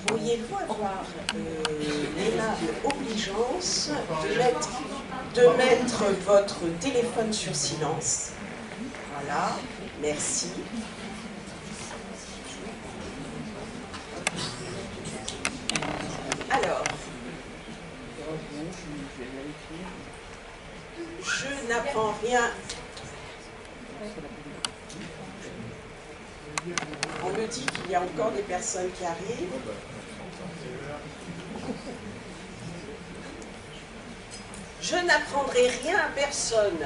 Pourriez-vous avoir l'aimable obligeance de mettre votre téléphone sur silence? Voilà, merci. Alors, je n'apprends rien. On me dit qu'il y a encore des personnes qui arrivent. Je n'apprendrai rien à personne.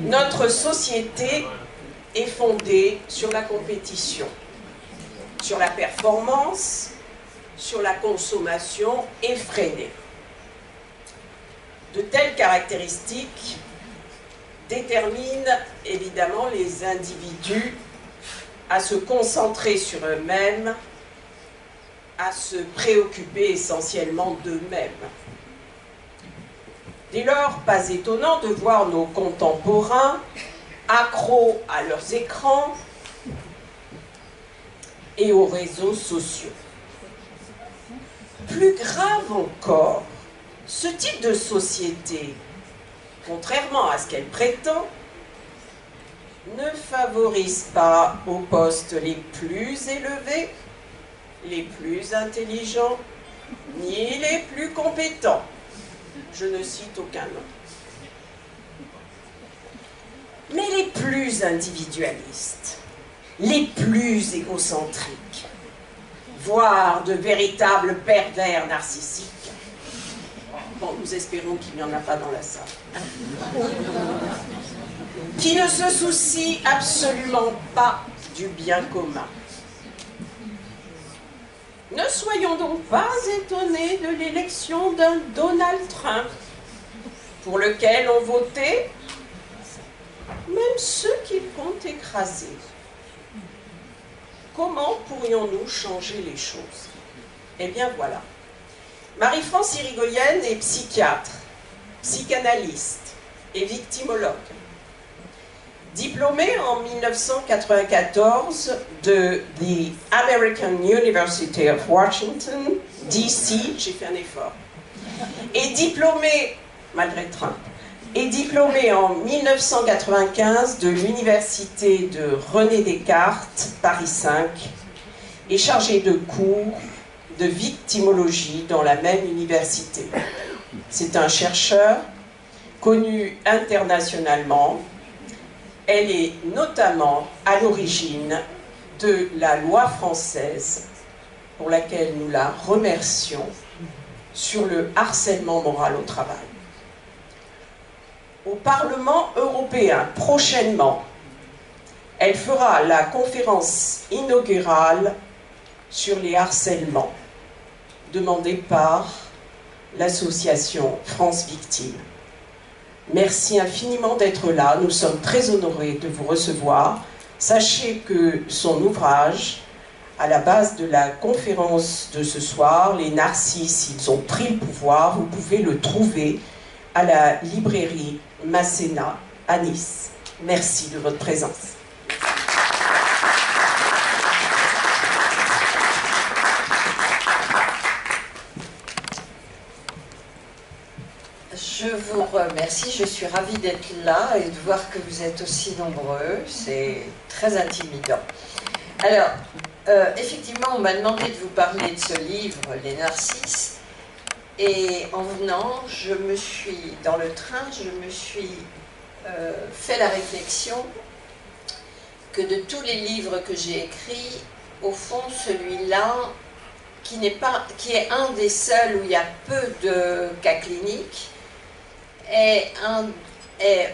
Notre société est fondée sur la compétition, sur la performance, sur la consommation effrénée. De telles caractéristiques déterminent évidemment les individus à se concentrer sur eux-mêmes, à se préoccuper essentiellement d'eux-mêmes. Dès lors, pas étonnant de voir nos contemporains accros à leurs écrans et aux réseaux sociaux. Plus grave encore, ce type de société, contrairement à ce qu'elle prétend, ne favorise pas aux postes les plus élevés, les plus intelligents, ni les plus compétents. Je ne cite aucun nom. Mais les plus individualistes, les plus égocentriques, voire de véritables pervers narcissiques, bon, nous espérons qu'il n'y en a pas dans la salle, qui ne se soucient absolument pas du bien commun. Ne soyons donc pas étonnés de l'élection d'un Donald Trump, pour lequel ont voté même ceux qu'il compte écraser. Comment pourrions-nous changer les choses? Eh bien voilà. Marie-France Irigoyen est psychiatre, psychanalyste et victimologue. Diplômée en 1994 de The American University of Washington, D.C., j'ai fait un effort, et diplômée, malgré Trump, et diplômée en 1995 de l'Université de René Descartes, Paris 5, et chargée de cours de victimologie dans la même université. C'est un chercheur connu internationalement. Elle est notamment à l'origine de la loi française, pour laquelle nous la remercions, sur le harcèlement moral au travail. Au Parlement européen, prochainement, elle fera la conférence inaugurale sur les harcèlements, demandée par l'association France Victimes. Merci infiniment d'être là, nous sommes très honorés de vous recevoir. Sachez que son ouvrage, à la base de la conférence de ce soir, Les Narcisses, ils ont pris le pouvoir, vous pouvez le trouver à la librairie Masséna à Nice. Merci de votre présence. Je vous remercie, je suis ravie d'être là et de voir que vous êtes aussi nombreux, c'est très intimidant. Alors, effectivement, on m'a demandé de vous parler de ce livre, Les Narcisses, et en venant, dans le train, je me suis fait la réflexion que de tous les livres que j'ai écrits, au fond, celui-là, qui est un des seuls où il y a peu de cas cliniques,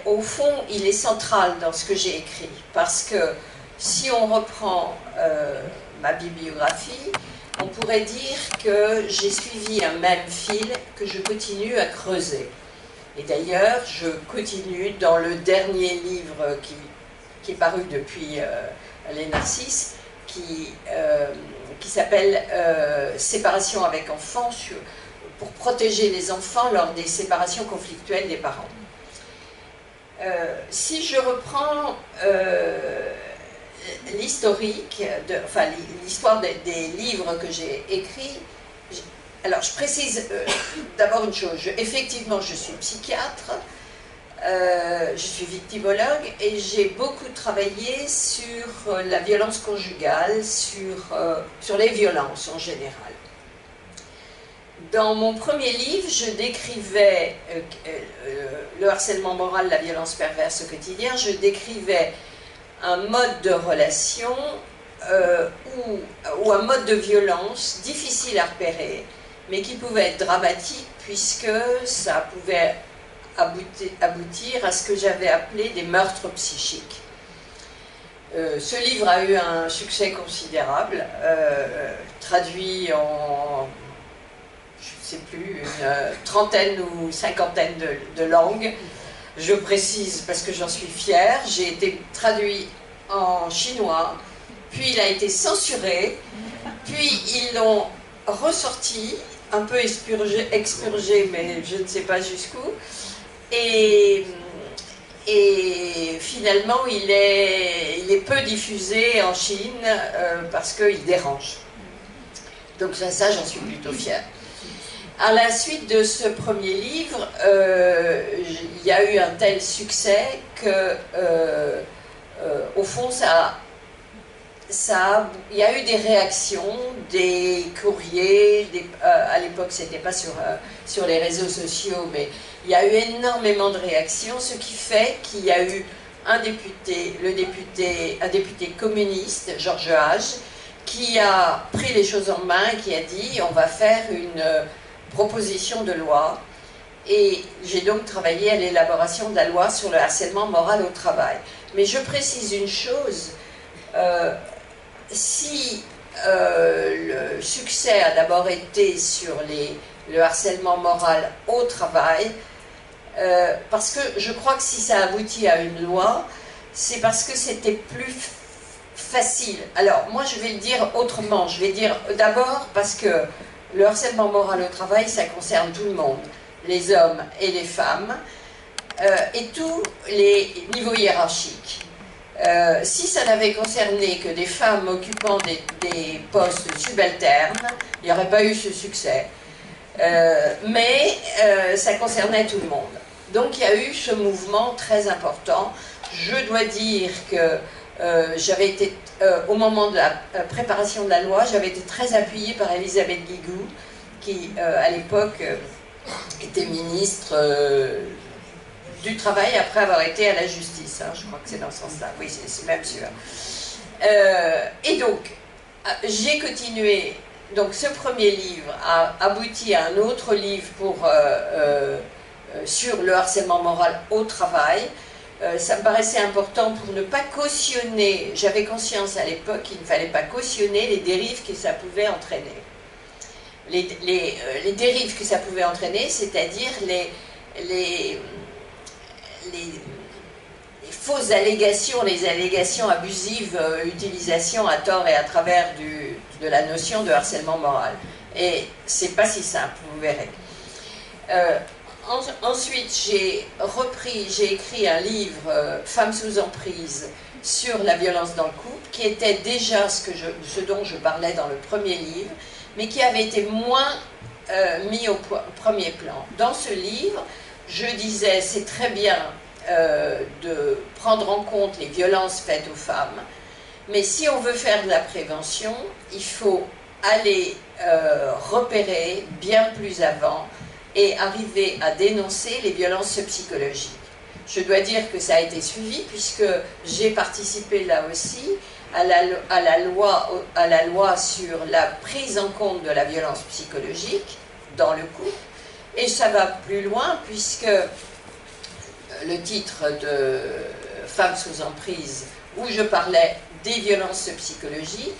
au fond, il est central dans ce que j'ai écrit. Parce que si on reprend ma bibliographie, on pourrait dire que j'ai suivi un même fil que je continue à creuser. Et d'ailleurs, je continue dans le dernier livre qui est paru depuis Les Narcisses, qui s'appelle Séparation avec enfants, pour protéger les enfants lors des séparations conflictuelles des parents. Si je reprends l'historique, enfin l'histoire des livres que j'ai écrits. Alors je précise d'abord une chose, effectivement je suis psychiatre, je suis victimologue et j'ai beaucoup travaillé sur la violence conjugale, sur les violences en général. Dans mon premier livre, je décrivais le harcèlement moral, la violence perverse au quotidien, je décrivais un mode de relation ou un mode de violence difficile à repérer, mais qui pouvait être dramatique puisque ça pouvait aboutir à ce que j'avais appelé des meurtres psychiques. Ce livre a eu un succès considérable, traduit en, je ne sais plus, une trentaine ou cinquantaine de langues. Je précise parce que j'en suis fière, j'ai été traduit en chinois, puis il a été censuré, puis ils l'ont ressorti, un peu expurgé, mais je ne sais pas jusqu'où, et finalement il est peu diffusé en Chine parce qu'il dérange. Donc ça j'en suis plutôt fière. À la suite de ce premier livre, il y a eu un tel succès que, au fond, il y a eu des réactions, des courriers, à l'époque c'était pas sur les réseaux sociaux, mais il y a eu énormément de réactions, ce qui fait qu'il y a eu un député communiste, Georges Hage, qui a pris les choses en main et qui a dit on va faire une proposition de loi, et j'ai donc travaillé à l'élaboration de la loi sur le harcèlement moral au travail. Mais je précise une chose, si le succès a d'abord été sur le harcèlement moral au travail, parce que je crois que si ça aboutit à une loi, c'est parce que c'était plus facile. Alors moi je vais le dire autrement, je vais dire d'abord parce que le harcèlement moral au travail, ça concerne tout le monde, les hommes et les femmes, et tous les niveaux hiérarchiques. Si ça n'avait concerné que des femmes occupant des postes subalternes, il n'y aurait pas eu ce succès. Mais ça concernait tout le monde. Donc il y a eu ce mouvement très important. Je dois dire que j'avais été, au moment de la préparation de la loi, j'avais été très appuyée par Elisabeth Guigou, qui à l'époque était ministre du Travail après avoir été à la justice. Hein, je crois que c'est dans ce sens-là, oui, c'est même sûr. Et donc, j'ai continué. Donc ce premier livre a abouti à un autre livre sur le harcèlement moral au travail. Ça me paraissait important pour ne pas cautionner, j'avais conscience à l'époque qu'il ne fallait pas cautionner les dérives que ça pouvait entraîner. Les dérives que ça pouvait entraîner, c'est-à-dire les fausses allégations, les allégations abusives, utilisation à tort et à travers de la notion de harcèlement moral. Et c'est pas si simple, vous verrez. Ensuite, j'ai écrit un livre, Femmes sous emprise, sur la violence dans le couple, qui était déjà ce dont je parlais dans le premier livre, mais qui avait été moins mis au premier plan. Dans ce livre, je disais, c'est très bien de prendre en compte les violences faites aux femmes, mais si on veut faire de la prévention, il faut aller repérer bien plus avant et arriver à dénoncer les violences psychologiques. Je dois dire que ça a été suivi puisque j'ai participé là aussi à la loi sur la prise en compte de la violence psychologique dans le couple, et ça va plus loin puisque le titre de Femmes sous emprise, où je parlais des violences psychologiques,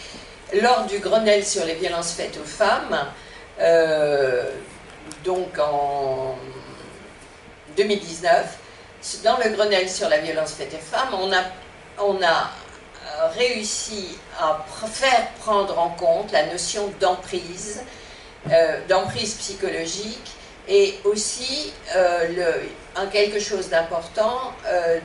lors du Grenelle sur les violences faites aux femmes, donc en 2019, dans le Grenelle sur la violence faite aux femmes, on a réussi à faire prendre en compte la notion d'emprise psychologique, et aussi quelque chose d'important,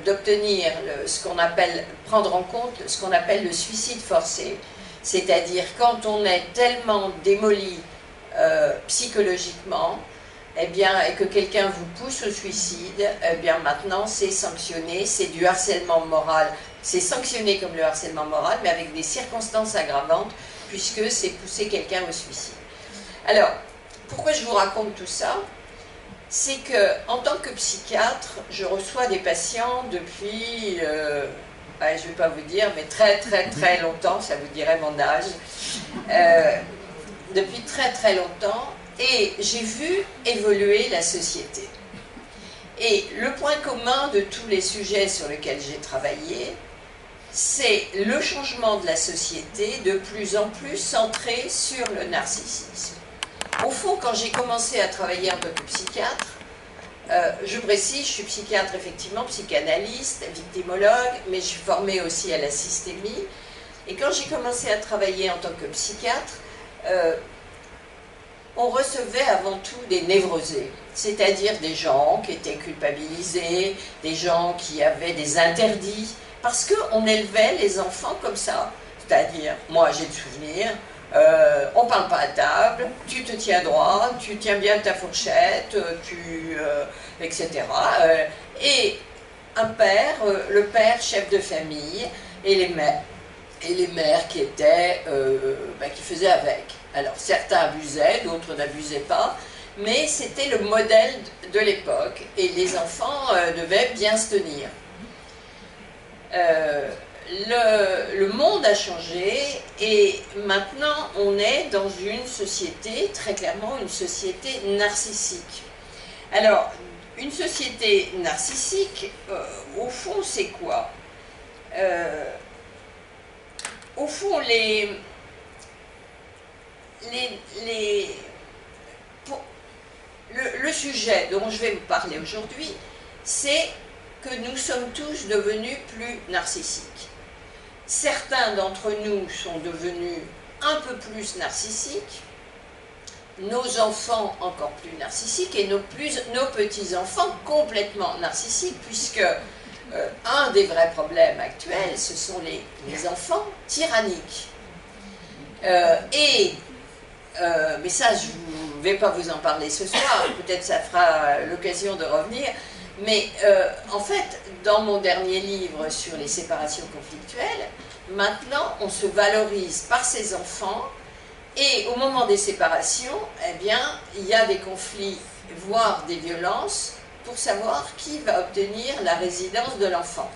d'obtenir ce qu'on appelle, prendre en compte ce qu'on appelle le suicide forcé, c'est-à-dire quand on est tellement démoli psychologiquement, eh bien, et que quelqu'un vous pousse au suicide, eh bien maintenant c'est sanctionné, c'est du harcèlement moral, c'est sanctionné comme le harcèlement moral, mais avec des circonstances aggravantes, puisque c'est pousser quelqu'un au suicide. Alors, pourquoi je vous raconte tout ça? C'est que, en tant que psychiatre, je reçois des patients depuis, je ne vais pas vous dire, mais très très très longtemps, ça vous dirait mon âge, depuis très très longtemps, et j'ai vu évoluer la société. Et le point commun de tous les sujets sur lesquels j'ai travaillé, c'est le changement de la société de plus en plus centré sur le narcissisme. Au fond, quand j'ai commencé à travailler en tant que psychiatre, je précise, je suis psychiatre effectivement, psychanalyste, victimologue, mais je suis formée aussi à la systémie. Et quand j'ai commencé à travailler en tant que psychiatre, on recevait avant tout des névrosés, c'est-à-dire des gens qui étaient culpabilisés, des gens qui avaient des interdits, parce qu'on élevait les enfants comme ça. C'est-à-dire, moi j'ai le souvenir, on ne parle pas à table, tu te tiens droit, tu tiens bien ta fourchette, etc. Et un père, le père chef de famille, et les mères qui étaient, qui faisaient avec. Alors certains abusaient, d'autres n'abusaient pas, mais c'était le modèle de l'époque, et les enfants devaient bien se tenir. Le monde a changé et maintenant on est dans une société, très clairement une société narcissique. Alors, une société narcissique, au fond, c'est quoi? Au fond, le sujet dont je vais vous parler aujourd'hui, c'est que nous sommes tous devenus plus narcissiques. Certains d'entre nous sont devenus un peu plus narcissiques, nos enfants encore plus narcissiques et nos petits-enfants complètement narcissiques, puisque un des vrais problèmes actuels, ce sont les enfants tyranniques. Mais ça, je ne vais pas vous en parler ce soir, peut-être ça fera l'occasion de revenir. Mais en fait, dans mon dernier livre sur les séparations conflictuelles, maintenant on se valorise par ses enfants et au moment des séparations, eh bien, il y a des conflits, voire des violences, pour savoir qui va obtenir la résidence de l'enfant.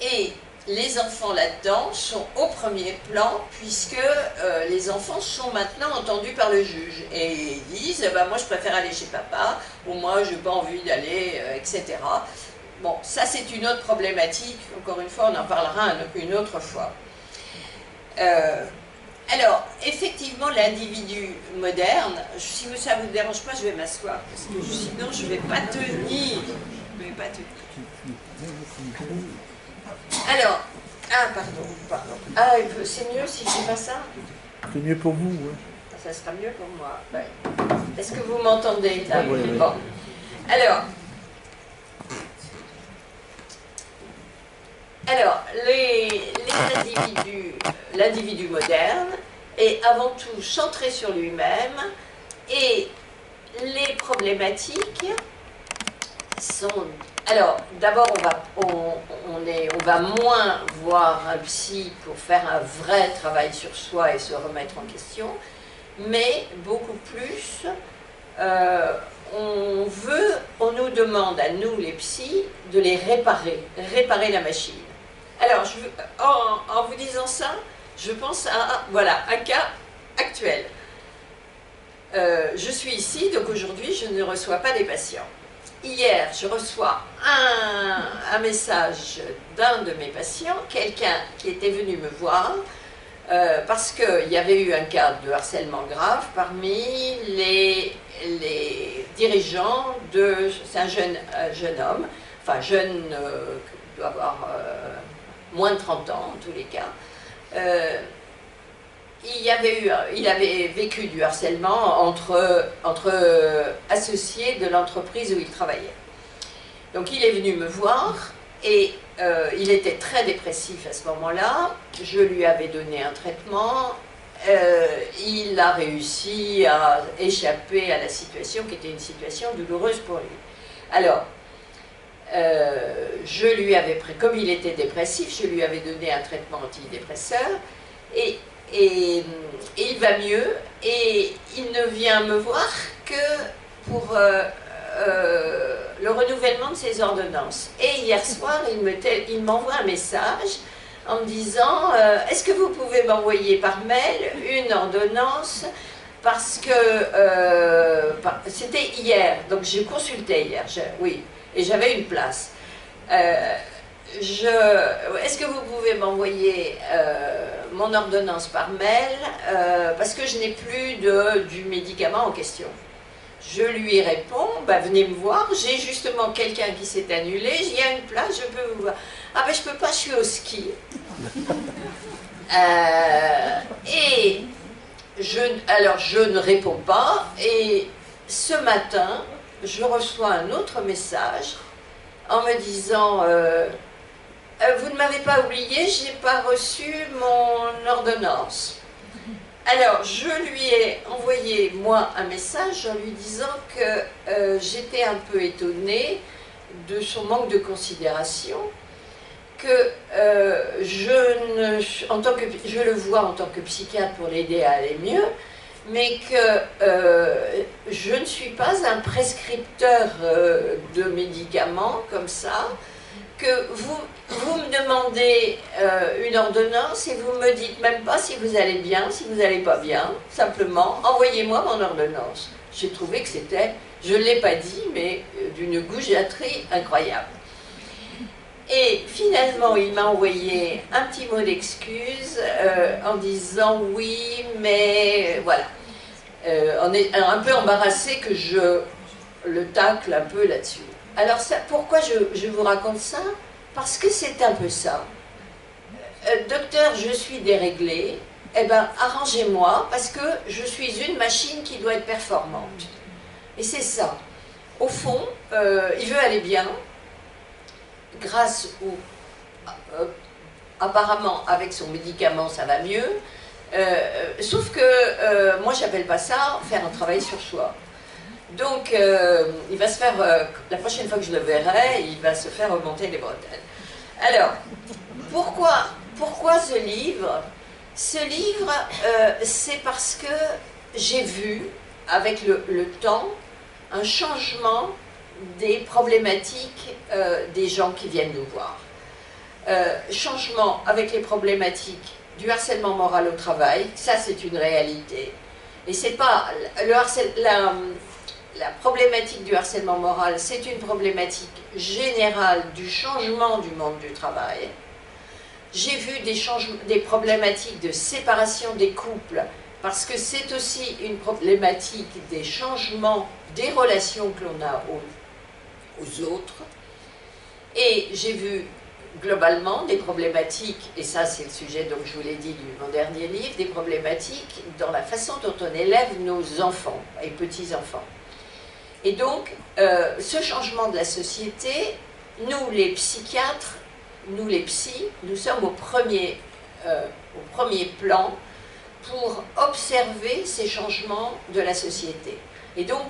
Et les enfants là-dedans sont au premier plan puisque les enfants sont maintenant entendus par le juge et ils disent moi je préfère aller chez papa ou moi je n'ai pas envie d'aller, etc. Bon, ça c'est une autre problématique, encore une fois on en parlera une autre fois. Alors, effectivement, l'individu moderne, si ça ne vous dérange pas, je vais m'asseoir parce que sinon je ne vais pas tenir. Alors, pardon. Ah, c'est mieux si je fais pas ça? C'est mieux pour vous, oui. Ça sera mieux pour moi. Ouais. Est-ce que vous m'entendez là? Oui. Bon. Alors, l'individu moderne est avant tout centré sur lui-même et les problématiques sont... Alors, d'abord, on va moins voir un psy pour faire un vrai travail sur soi et se remettre en question, mais beaucoup plus, on nous demande à nous, les psys, de les réparer la machine. Alors, en vous disant ça, je pense à un cas actuel. Je suis ici, donc aujourd'hui, je ne reçois pas des patients. Hier, je reçois un message d'un de mes patients, quelqu'un qui était venu me voir, parce qu'il y avait eu un cas de harcèlement grave parmi les dirigeants de... C'est un jeune homme, enfin jeune, doit avoir moins de 30 ans en tous les cas. il avait vécu du harcèlement entre associés de l'entreprise où il travaillait. Donc il est venu me voir et il était très dépressif à ce moment-là. Je lui avais donné un traitement. Il a réussi à échapper à la situation qui était une situation douloureuse pour lui. Alors, je lui avais pris, comme il était dépressif, je lui avais donné un traitement antidépresseur et il va mieux et il ne vient me voir que pour le renouvellement de ses ordonnances. Et hier soir, il m'envoie un message en me disant est-ce que vous pouvez m'envoyer par mail une ordonnance parce que c'était hier, donc j'ai consulté hier, oui, et j'avais une place. Est-ce que vous pouvez m'envoyer mon ordonnance par mail parce que je n'ai plus du médicament en question. Je lui réponds, venez me voir, j'ai justement quelqu'un qui s'est annulé, il y a une place, je peux vous voir. Ah ben je peux pas, je suis au ski. Alors je ne réponds pas, et ce matin, je reçois un autre message en me disant vous ne m'avez pas oublié, je n'ai pas reçu mon ordonnance. Alors, je lui ai envoyé, moi, un message en lui disant que j'étais un peu étonnée de son manque de considération, que je le vois en tant que psychiatre pour l'aider à aller mieux, mais que je ne suis pas un prescripteur de médicaments comme ça, que vous me demandez une ordonnance et vous ne me dites même pas si vous allez bien, si vous n'allez pas bien, simplement envoyez-moi mon ordonnance. J'ai trouvé que c'était, je ne l'ai pas dit, mais d'une goujaterie incroyable. Et finalement, il m'a envoyé un petit mot d'excuse en disant oui, mais voilà. On est un peu embarrassé que je le tacle un peu là-dessus. Alors ça, pourquoi je vous raconte ça? Parce que c'est un peu ça. Docteur, je suis déréglée, eh bien arrangez-moi parce que je suis une machine qui doit être performante. Et c'est ça. Au fond, il veut aller bien, grâce au... apparemment, avec son médicament, ça va mieux. Sauf que moi, j'appelle pas ça faire un travail sur soi. Donc, il va se faire, la prochaine fois que je le verrai, il va se faire remonter les bretelles. Alors, pourquoi ce livre? Ce livre, c'est parce que j'ai vu, avec le temps, un changement des problématiques des gens qui viennent nous voir. Changement avec les problématiques du harcèlement moral au travail, ça c'est une réalité. Et c'est pas la problématique du harcèlement moral, c'est une problématique générale du changement du monde du travail. J'ai vu des problématiques de séparation des couples, parce que c'est aussi une problématique des changements des relations que l'on a aux autres. Et j'ai vu globalement des problématiques, et ça c'est le sujet, donc je vous l'ai dit, de mon dernier livre, des problématiques dans la façon dont on élève nos enfants et petits-enfants. Et donc, ce changement de la société, nous les psychiatres, nous les psys, nous sommes au premier plan pour observer ces changements de la société. Et donc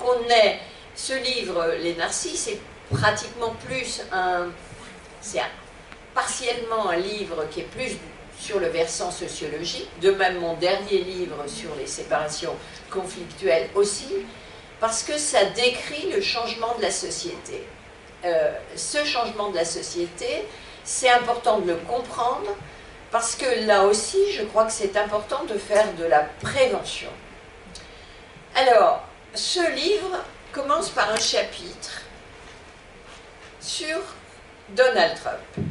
ce livre, Les Narcisses, est pratiquement plus partiellement un livre qui est plus sur le versant sociologique, de même mon dernier livre sur les séparations conflictuelles aussi, parce que ça décrit le changement de la société. Ce changement de la société, c'est important de le comprendre, parce que là aussi, je crois que c'est important de faire de la prévention. Alors, ce livre commence par un chapitre sur Donald Trump.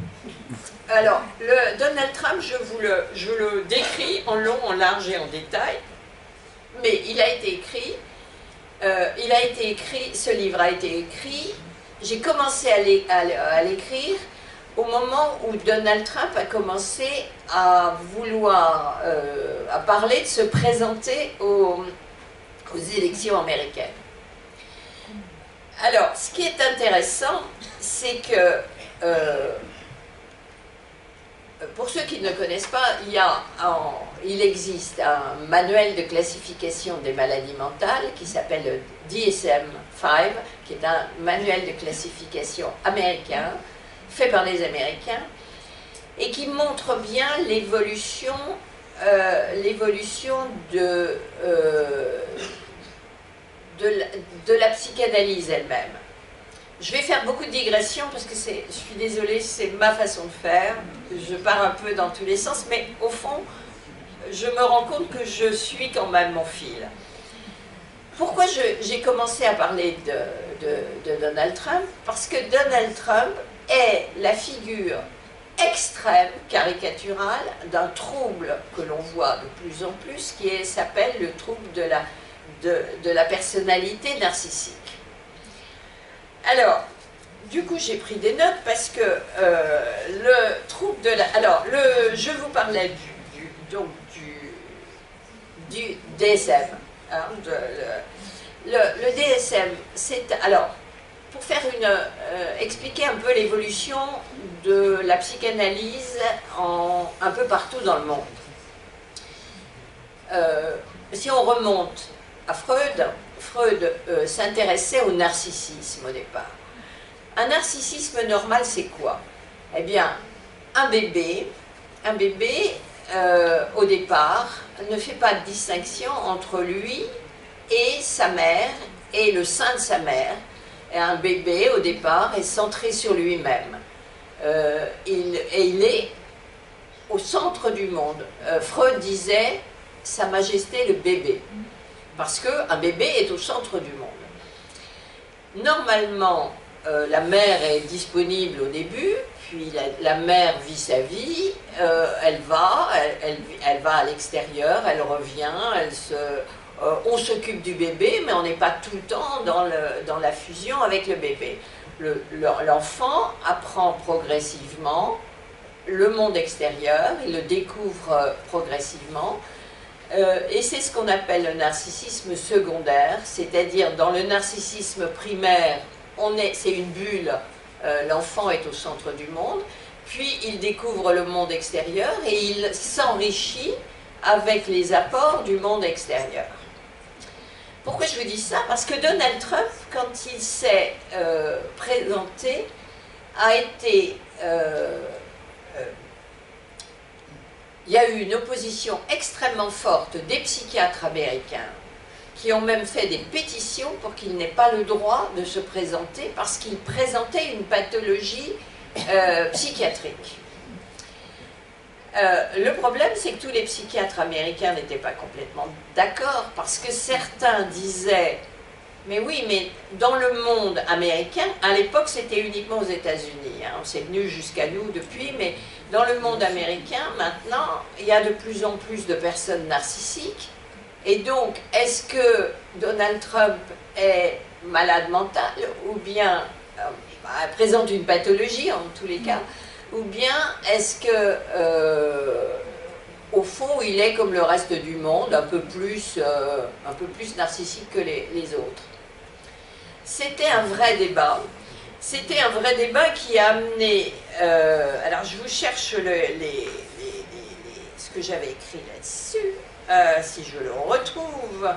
Alors, Donald Trump, je le décris en long, en large et en détail, mais il a été écrit, ce livre a été écrit, j'ai commencé à l'écrire au moment où Donald Trump a commencé à vouloir, à parler de se présenter aux élections américaines. Alors, ce qui est intéressant, c'est que, pour ceux qui ne connaissent pas, il existe un manuel de classification des maladies mentales qui s'appelle le DSM-5, qui est un manuel de classification américain, fait par les Américains, et qui montre bien l'évolution de la psychanalyse elle-même. Je vais faire beaucoup de digressions parce que je suis désolée, c'est ma façon de faire. Je pars un peu dans tous les sens, mais au fond, je me rends compte que je suis quand même mon fil. Pourquoi j'ai commencé à parler de Donald Trump? Parce que Donald Trump est la figure extrême, caricaturale, d'un trouble que l'on voit de plus en plus, qui s'appelle le trouble de la personnalité narcissique. Alors, du coup, j'ai pris des notes parce que le trouble de la... Alors, je vous parlais du DSM. Hein, le DSM, c'est... Alors, pour faire expliquer un peu l'évolution de la psychanalyse un peu partout dans le monde. Si on remonte à Freud s'intéressait au narcissisme au départ. Un narcissisme normal, c'est quoi? Eh bien, un bébé au départ, ne fait pas de distinction entre lui et sa mère et le sein de sa mère. Et un bébé, au départ, est centré sur lui-même. Il est au centre du monde. Freud disait « Sa Majesté le bébé », parce qu'un bébé est au centre du monde. Normalement, la mère est disponible au début, puis la mère vit sa vie, elle va à l'extérieur, elle revient, on s'occupe du bébé, mais on n'est pas tout le temps dans la fusion avec le bébé. L'enfant apprend progressivement le monde extérieur, il le découvre progressivement, et c'est ce qu'on appelle le narcissisme secondaire, c'est-à-dire dans le narcissisme primaire, c'est une bulle, l'enfant est au centre du monde, puis il découvre le monde extérieur et il s'enrichit avec les apports du monde extérieur. Pourquoi je vous dis ça? Parce que Donald Trump, quand il s'est présenté, a été... il y a eu une opposition extrêmement forte des psychiatres américains qui ont même fait des pétitions pour qu'il n'ait pas le droit de se présenter parce qu'il présentait une pathologie psychiatrique. Le problème, c'est que tous les psychiatres américains n'étaient pas complètement d'accord parce que certains disaient « Mais oui, mais dans le monde américain, à l'époque c'était uniquement aux États-Unis, hein, c'est venu jusqu'à nous depuis, mais dans le monde américain, maintenant, il y a de plus en plus de personnes narcissiques. Et donc, est-ce que Donald Trump est malade mental ou bien présente une pathologie en tous les cas, ou bien est-ce que, au fond, il est comme le reste du monde, un peu plus narcissique que les autres? C'était un vrai débat. C'était un vrai débat qui a amené... alors, je vous cherche ce que j'avais écrit là-dessus, si je le retrouve.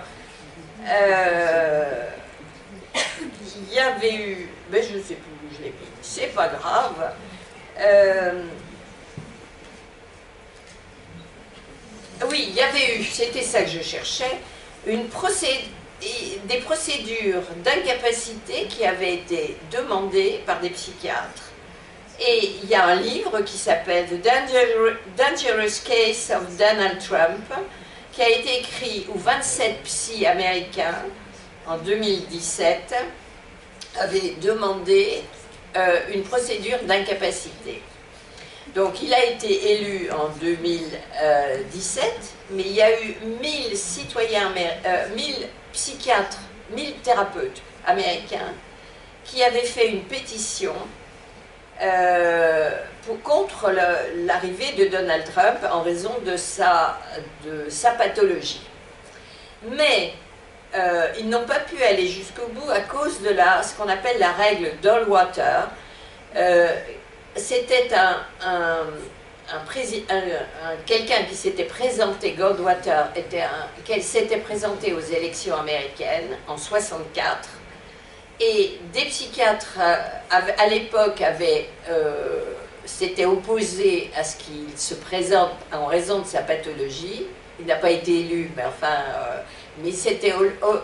Il y avait eu... Mais je ne sais plus où je l'ai mis. C'est pas grave. Oui, il y avait eu, c'était ça que je cherchais, des procédures d'incapacité qui avaient été demandées par des psychiatres. Et il y a un livre qui s'appelle The Dangerous Case of Donald Trump, qui a été écrit où 27 psys américains, en 2017, avaient demandé une procédure d'incapacité. Donc il a été élu en 2017, mais il y a eu 1000 citoyens, 1000 psychiatres, 1000 thérapeutes américains qui avaient fait une pétition contre l'arrivée de Donald Trump en raison de sa pathologie. Mais ils n'ont pas pu aller jusqu'au bout à cause de ce qu'on appelle la règle Dollwater. C'était quelqu'un qui s'était présenté, Goldwater, qui s'était présenté aux élections américaines en 1964. Et des psychiatres à l'époque s'étaient opposés à ce qu'il se présente en raison de sa pathologie. Il n'a pas été élu, mais enfin, mais il s'était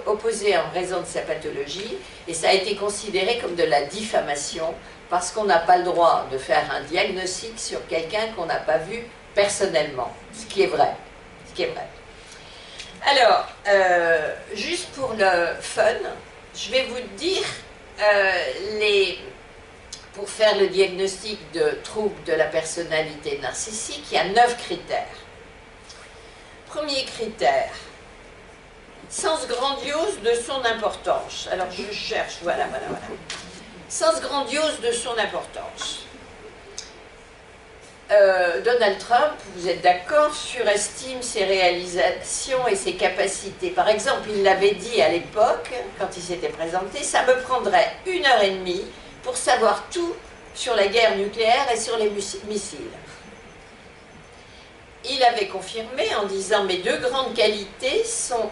opposé en raison de sa pathologie, et ça a été considéré comme de la diffamation, parce qu'on n'a pas le droit de faire un diagnostic sur quelqu'un qu'on n'a pas vu personnellement, ce qui est vrai. Alors, juste pour le fun, je vais vous dire, pour faire le diagnostic de trouble de la personnalité narcissique, il y a 9 critères. Premier critère, sens grandiose de son importance. Alors je cherche, voilà. Sens grandiose de son importance. Donald Trump, vous êtes d'accord, surestime ses réalisations et ses capacités. Par exemple, il l'avait dit à l'époque, quand il s'était présenté, ça me prendrait 1h30 pour savoir tout sur la guerre nucléaire et sur les missiles. Il avait confirmé en disant mes 2 grandes qualités sont,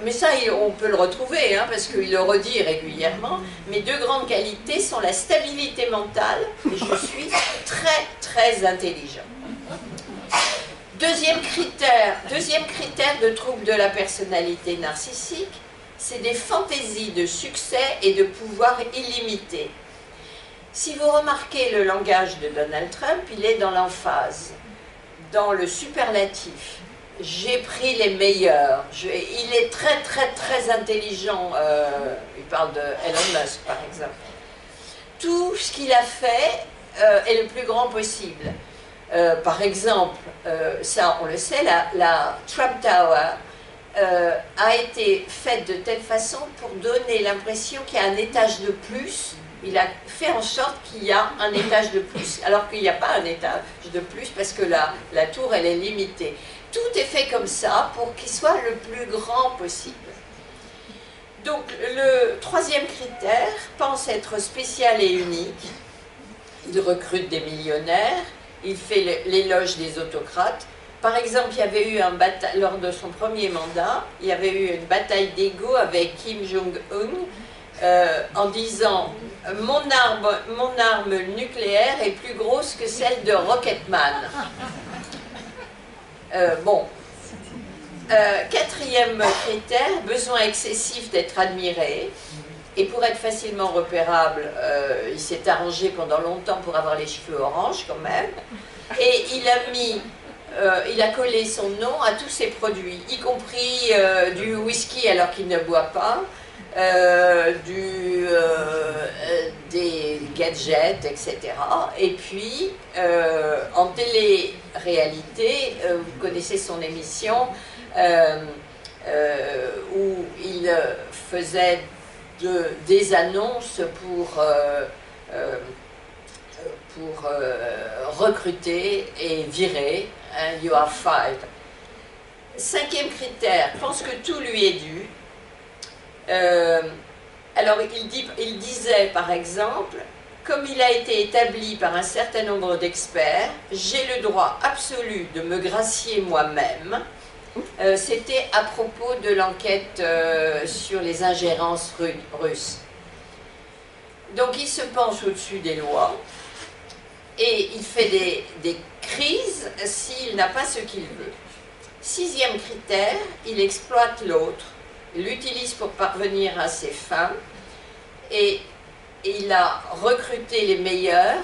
mais ça on peut le retrouver hein, parce qu'il le redit régulièrement, mes 2 grandes qualités sont la stabilité mentale et je suis très intelligent. Deuxième critère de trouble de la personnalité narcissique, c'est des fantaisies de succès et de pouvoir illimité. Si vous remarquez le langage de Donald Trump, il est dans l'emphase, dans le superlatif. J'ai pris les meilleurs. Il est très intelligent. Il parle de Elon Musk, par exemple. Tout ce qu'il a fait est le plus grand possible. Par exemple, ça on le sait, la Trump Tower a été faite de telle façon pour donner l'impression qu'il y a un étage de plus. Il a fait en sorte qu'il y a un étage de plus, alors qu'il n'y a pas un étage de plus parce que la tour elle est limitée. Tout est fait comme ça pour qu'il soit le plus grand possible. Donc le troisième critère pense être spécial et unique. Il recrute des millionnaires, il fait l'éloge des autocrates. Par exemple, il y avait eu lors de son premier mandat, il y avait eu une bataille d'ego avec Kim Jong-un en disant mon arme nucléaire est plus grosse que celle de Rocketman. Quatrième critère, besoin excessif d'être admiré. Et pour être facilement repérable, il s'est arrangé pendant longtemps pour avoir les cheveux orange quand même. Et il a collé son nom à tous ses produits, y compris du whisky alors qu'il ne boit pas, des gadgets, etc. Et puis, en télé-réalité, vous connaissez son émission où il faisait des annonces pour recruter et virer. You are fired. Cinquième critère, pense que tout lui est dû. Alors il disait par exemple, comme il a été établi par un certain nombre d'experts, j'ai le droit absolu de me gracier moi-même. C'était à propos de l'enquête sur les ingérences russes. Donc il se penche au-dessus des lois et il fait des crises s'il n'a pas ce qu'il veut. Sixième critère, il exploite l'autre. Il l'utilise pour parvenir à ses fins et il a recruté les meilleurs,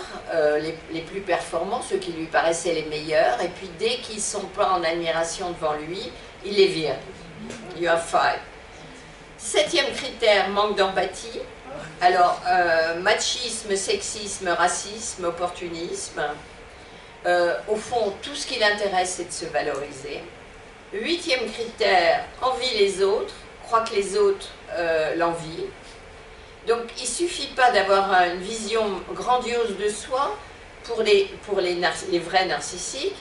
les plus performants, ceux qui lui paraissaient les meilleurs, et puis dès qu'ils ne sont pas en admiration devant lui, il les vire. You are fired. Septième critère, manque d'empathie. Alors, machisme, sexisme, racisme, opportunisme. Au fond, tout ce qui l'intéresse, c'est de se valoriser. Huitième critère, envie les autres, croit que les autres l'envient. Donc il ne suffit pas d'avoir une vision grandiose de soi pour les vrais narcissiques,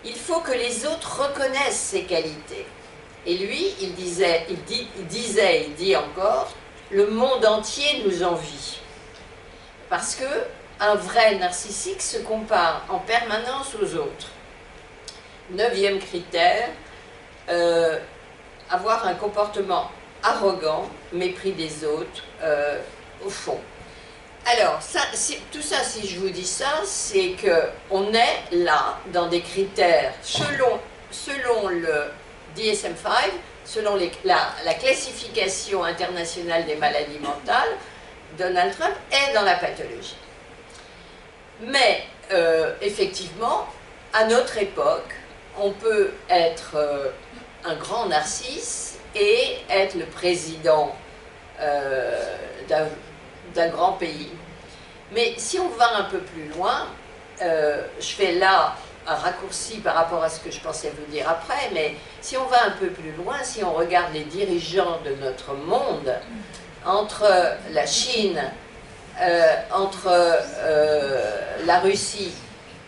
il faut que les autres reconnaissent ses qualités. Et lui, il dit encore, le monde entier nous envie. Parce que un vrai narcissique se compare en permanence aux autres. 9e critère, avoir un comportement arrogant, mépris des autres, au fond. Alors, tout ça, si je vous dis ça, c'est qu'on est là dans des critères, selon le DSM-5, selon la classification internationale des maladies mentales, Donald Trump est dans la pathologie. Mais, effectivement, à notre époque, on peut être un grand narcisse et être le président d'un grand pays. Mais si on va un peu plus loin, je fais là un raccourci par rapport à ce que je pensais vous dire après, mais si on va un peu plus loin, si on regarde les dirigeants de notre monde, entre la Chine, entre la Russie,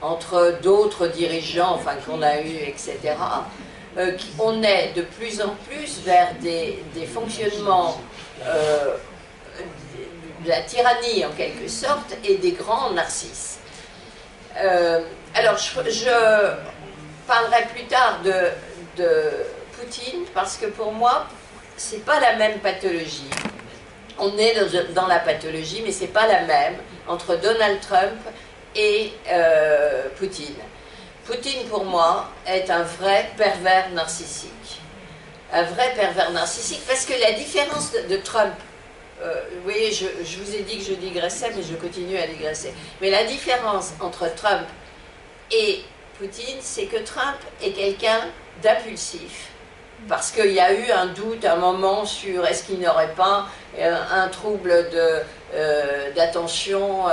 entre d'autres dirigeants, enfin qu'on a eu, etc., on est de plus en plus vers des fonctionnements de la tyrannie en quelque sorte et des grands narcisses. Alors je parlerai plus tard de Poutine parce que pour moi c'est pas la même pathologie. On est dans la pathologie mais c'est pas la même entre Donald Trump et Poutine. Poutine pour moi est un vrai pervers narcissique. Un vrai pervers narcissique parce que la différence de Trump, oui, je vous ai dit que je digressais, mais je continue à digresser. Mais la différence entre Trump et Poutine, c'est que Trump est quelqu'un d'impulsif. Parce qu'il y a eu un doute, un moment sur est-ce qu'il n'aurait pas un trouble d'attention.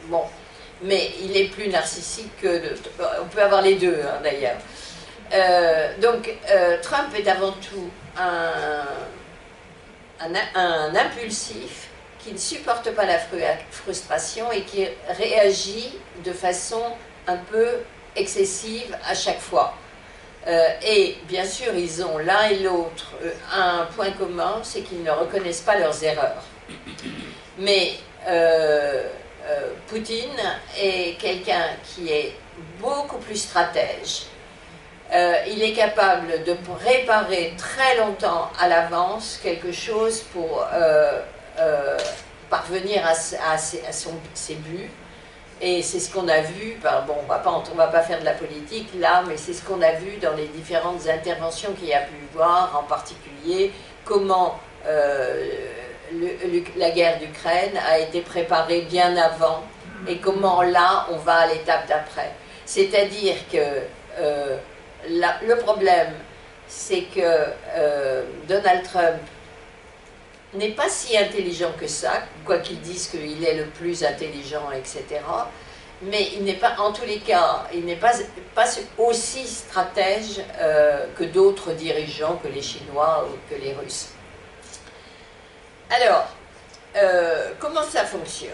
Bon, mais il est plus narcissique que... on peut avoir les deux, hein, d'ailleurs. Donc, Trump est avant tout un impulsif qui ne supporte pas la frustration et qui réagit de façon un peu excessive à chaque fois. Et bien sûr, ils ont l'un et l'autre un point commun, c'est qu'ils ne reconnaissent pas leurs erreurs. Mais Poutine est quelqu'un qui est beaucoup plus stratège. Il est capable de préparer très longtemps à l'avance quelque chose pour parvenir à ses buts. Et c'est ce qu'on a vu, bon, on va pas faire de la politique là, mais c'est ce qu'on a vu dans les différentes interventions qu'il y a pu voir, en particulier comment la guerre d'Ukraine a été préparée bien avant et comment là on va à l'étape d'après. C'est-à-dire que le problème, c'est que Donald Trump n'est pas si intelligent que ça, quoi qu'il dise qu'il est le plus intelligent, etc. Mais il n'est pas, en tous les cas, il n'est pas aussi stratège que d'autres dirigeants, que les Chinois ou que les Russes. Alors, comment ça fonctionne?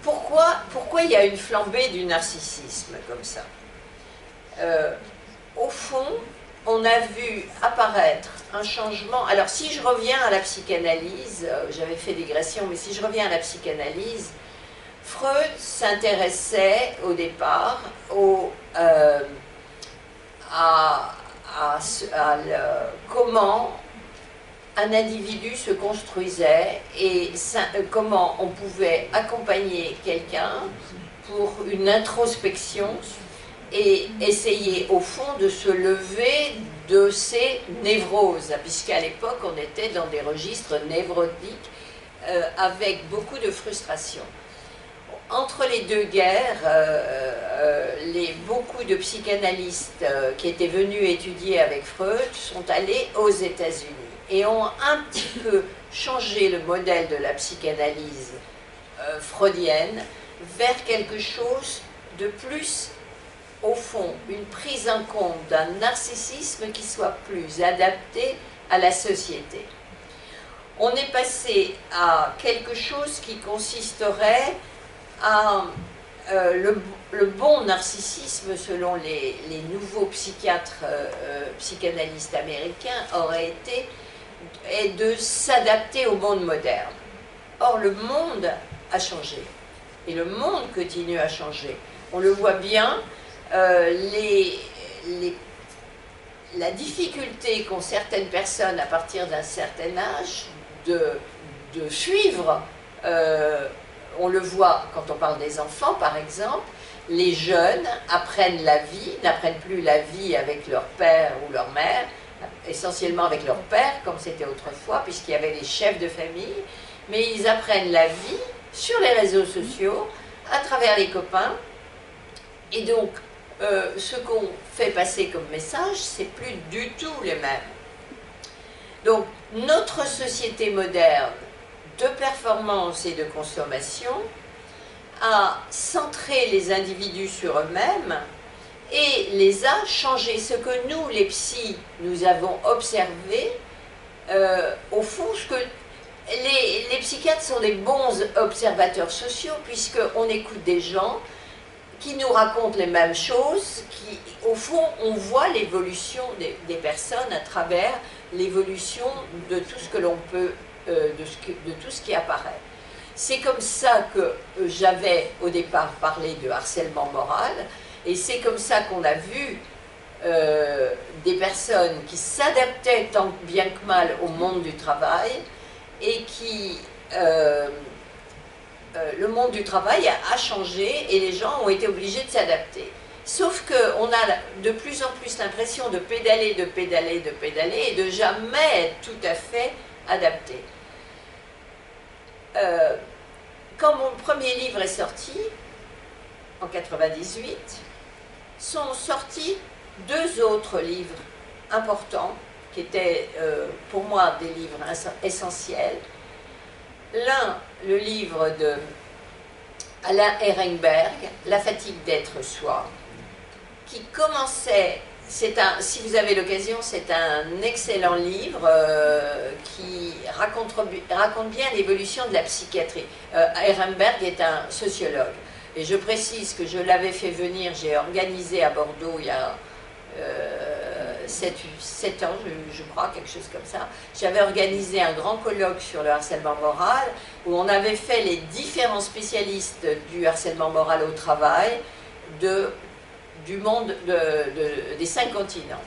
Pourquoi il y a une flambée du narcissisme comme ça? Au fond, on a vu apparaître un changement. Alors, si je reviens à la psychanalyse, j'avais fait digression, mais si je reviens à la psychanalyse, Freud s'intéressait au départ comment un individu se construisait et comment on pouvait accompagner quelqu'un pour une introspection et essayer au fond de se lever de ses névroses, puisqu'à l'époque on était dans des registres névrotiques avec beaucoup de frustration. Entre les deux guerres, beaucoup de psychanalystes qui étaient venus étudier avec Freud sont allés aux États-Unis et ont un petit peu changé le modèle de la psychanalyse freudienne vers quelque chose de plus, au fond, une prise en compte d'un narcissisme qui soit plus adapté à la société. on est passé à quelque chose qui consisterait à le bon narcissisme, selon les nouveaux psychiatres, psychanalystes américains, aurait été de s'adapter au monde moderne. Or, le monde a changé. Et le monde continue à changer. On le voit bien, la difficulté qu'ont certaines personnes à partir d'un certain âge de suivre, on le voit quand on parle des enfants par exemple, les jeunes apprennent la vie, n'apprennent plus la vie avec leur père ou leur mère, essentiellement avec leur père comme c'était autrefois puisqu'il y avait les chefs de famille, mais ils apprennent la vie sur les réseaux sociaux, à travers les copains, et donc ce qu'on fait passer comme message, c'est plus du tout les mêmes. Donc notre société moderne de performance et de consommation a centré les individus sur eux-mêmes et les a changés. Ce que nous, les psys, nous avons observé, au fond, ce que les psychiatres sont des bons observateurs sociaux, puisqu'on écoute des gens qui nous racontent les mêmes choses, qui, au fond, on voit l'évolution des personnes à travers l'évolution de tout ce que l'on peut, de tout ce qui apparaît. C'est comme ça que j'avais au départ parlé de harcèlement moral, et c'est comme ça qu'on a vu des personnes qui s'adaptaient tant bien que mal au monde du travail, et qui... le monde du travail a changé et les gens ont été obligés de s'adapter. Sauf qu'on a de plus en plus l'impression de pédaler, de pédaler, de pédaler et de jamais être tout à fait adapté. Quand mon premier livre est sorti, en 98, sont sortis 2 autres livres importants qui étaient pour moi des livres essentiels. L'un, le livre de Alain Ehrenberg, La fatigue d'être soi, qui commençait, si vous avez l'occasion, c'est un excellent livre qui raconte bien l'évolution de la psychiatrie. Ehrenberg est un sociologue. Et je précise que je l'avais fait venir, j'ai organisé à Bordeaux il y a 7 ans, je crois, quelque chose comme ça. J'avais organisé un grand colloque sur le harcèlement moral, où on avait fait les différents spécialistes du harcèlement moral au travail du monde des 5 continents.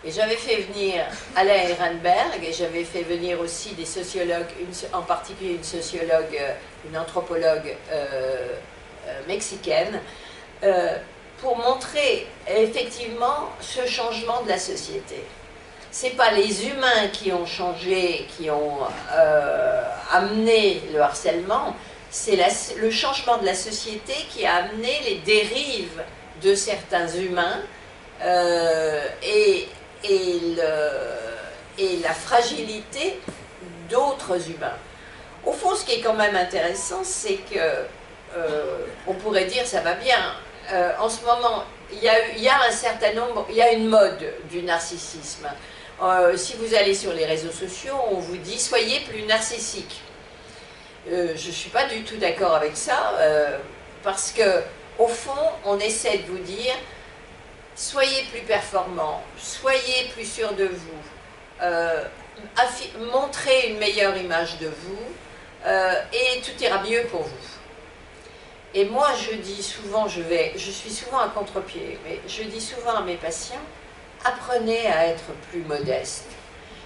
Et j'avais fait venir Alain Ehrenberg, et j'avais fait venir aussi des sociologues, en particulier une sociologue, une anthropologue mexicaine, pour montrer effectivement ce changement de la société. Ce n'est pas les humains qui ont changé, qui ont amené le harcèlement, c'est le changement de la société qui a amené les dérives de certains humains et la fragilité d'autres humains. Au fond, ce qui est quand même intéressant, c'est que on pourrait dire ça va bien. En ce moment, il y a un certain nombre, il y a une mode du narcissisme. Si vous allez sur les réseaux sociaux, on vous dit soyez plus narcissique. Je ne suis pas du tout d'accord avec ça, parce que au fond, on essaie de vous dire soyez plus performant, soyez plus sûr de vous, montrez une meilleure image de vous, et tout ira mieux pour vous. Et moi, je dis souvent, je suis souvent à contre-pied, mais je dis souvent à mes patients, apprenez à être plus modeste.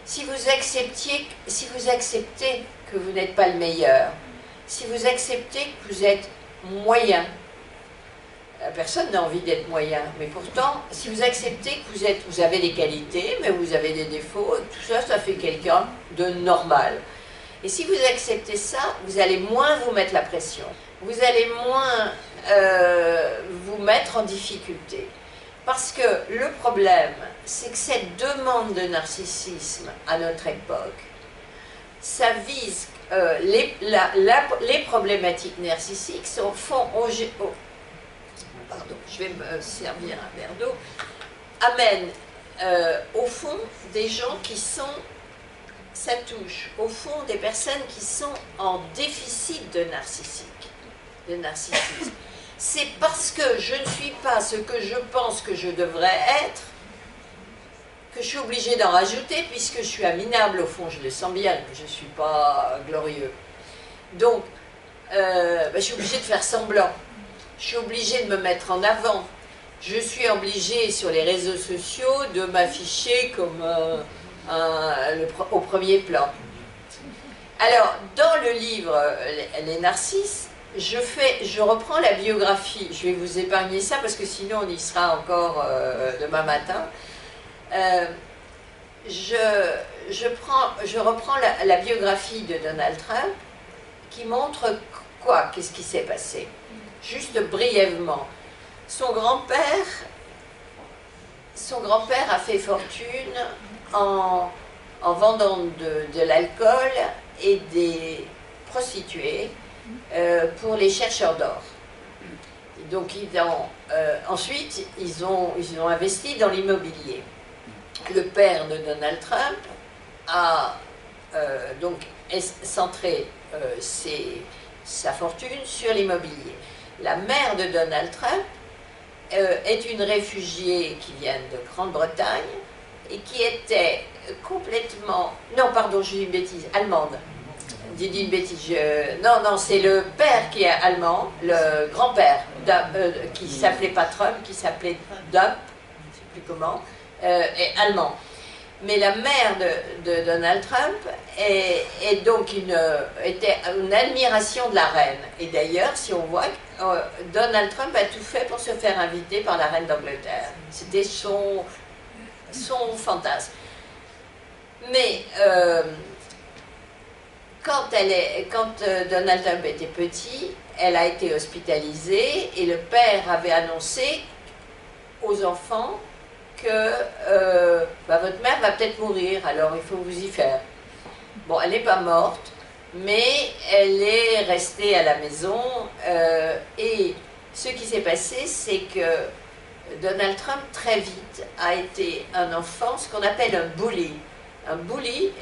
Si vous acceptez que vous n'êtes pas le meilleur, si vous acceptez que vous êtes moyen, personne n'a envie d'être moyen, mais pourtant, si vous acceptez que vous avez des qualités, mais vous avez des défauts, tout ça, ça fait quelqu'un de normal. Et si vous acceptez ça, vous allez moins vous mettre la pression. Vous allez moins vous mettre en difficulté. Parce que le problème, c'est que cette demande de narcissisme à notre époque, ça vise les problématiques narcissiques font pardon, je vais me servir un verre d'eau, amènent au fond des gens qui sont ça touche au fond des personnes qui sont en déficit de narcissisme. C'est parce que je ne suis pas ce que je pense que je devrais être que je suis obligée d'en rajouter, puisque je suis minable au fond, je le sens bien, je ne suis pas glorieux. Donc, je suis obligée de faire semblant, je suis obligée de me mettre en avant, je suis obligée sur les réseaux sociaux de m'afficher comme au premier plan. Alors, dans le livre Les Narcisses, je reprends la biographie, je vais vous épargner ça parce que sinon on y sera encore demain matin. Je reprends la biographie de Donald Trump qui montre quoi, qu'est-ce qui s'est passé. Juste brièvement, son grand-père a fait fortune en vendant de l'alcool et des prostituées pour les chercheurs d'or. Donc ensuite, ils ont investi dans l'immobilier. Le père de Donald Trump a donc centré sa fortune sur l'immobilier. La mère de Donald Trump est une réfugiée qui vient de Grande-Bretagne et qui était complètement... Non, pardon, je dis une bêtise, allemande. J'ai dit une bêtise. Non, c'est le père qui est allemand, le grand-père, qui s'appelait pas Trump, qui s'appelait Dump, je ne sais plus comment, est allemand. Mais la mère de Donald Trump est donc était une admiration de la reine. Et d'ailleurs, si on voit, Donald Trump a tout fait pour se faire inviter par la reine d'Angleterre. C'était son fantasme. Mais quand Donald Trump était petit, elle a été hospitalisée et le père avait annoncé aux enfants que votre mère va peut-être mourir, alors il faut vous y faire. Bon, elle n'est pas morte, mais elle est restée à la maison et ce qui s'est passé, c'est que Donald Trump, très vite, a été un enfant, ce qu'on appelle un bully. Un bully,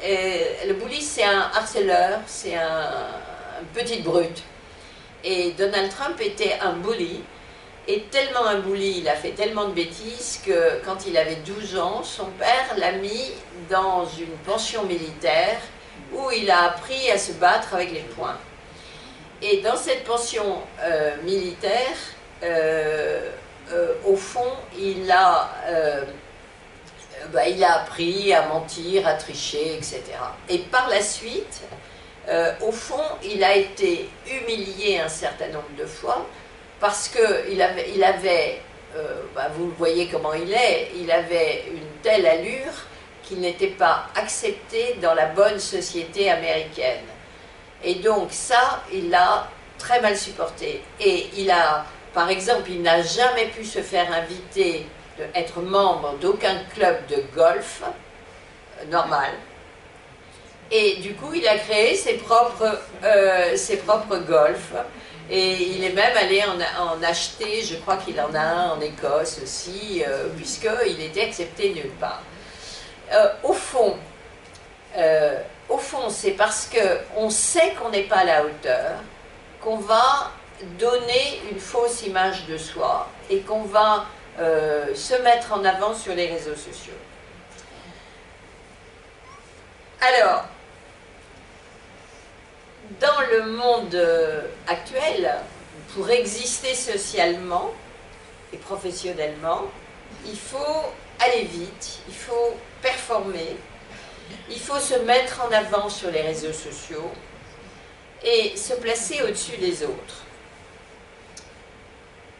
le bully c'est un harceleur, c'est un petit brute. Et Donald Trump était un bully, et tellement un bully, il a fait tellement de bêtises que quand il avait 12 ans, son père l'a mis dans une pension militaire où il a appris à se battre avec les poings. Et dans cette pension militaire, au fond, il a appris à mentir, à tricher, etc. Et par la suite, au fond, il a été humilié un certain nombre de fois parce qu'il avait vous voyez comment il avait une telle allure qu'il n'était pas accepté dans la bonne société américaine. Et donc ça, il l'a très mal supporté. Et par exemple, il n'a jamais pu se faire inviter être membre d'aucun club de golf normal. Et du coup, il a créé ses propres golfs. Et il est même allé en acheter, je crois qu'il en a un en Écosse aussi, puisqu'il était accepté nulle part. Au fond, c'est parce qu'on sait qu'on n'est pas à la hauteur, qu'on va donner une fausse image de soi et qu'on va se mettre en avant sur les réseaux sociaux. Alors, dans le monde actuel, pour exister socialement et professionnellement, il faut aller vite, il faut performer, il faut se mettre en avant sur les réseaux sociaux et se placer au-dessus des autres.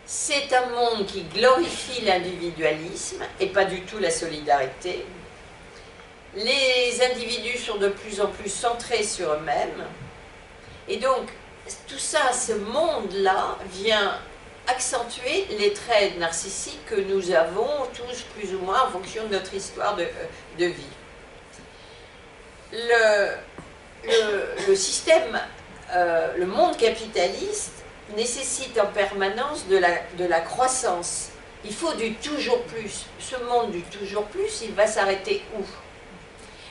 C'est un monde qui glorifie l'individualisme et pas du tout la solidarité. Les individus sont de plus en plus centrés sur eux-mêmes. Et donc, tout ça, ce monde-là, vient accentuer les traits narcissiques que nous avons tous plus ou moins en fonction de notre histoire de vie. Le système, le monde capitaliste nécessite en permanence de la croissance. Il faut du toujours plus. Ce monde du toujours plus, il va s'arrêter où?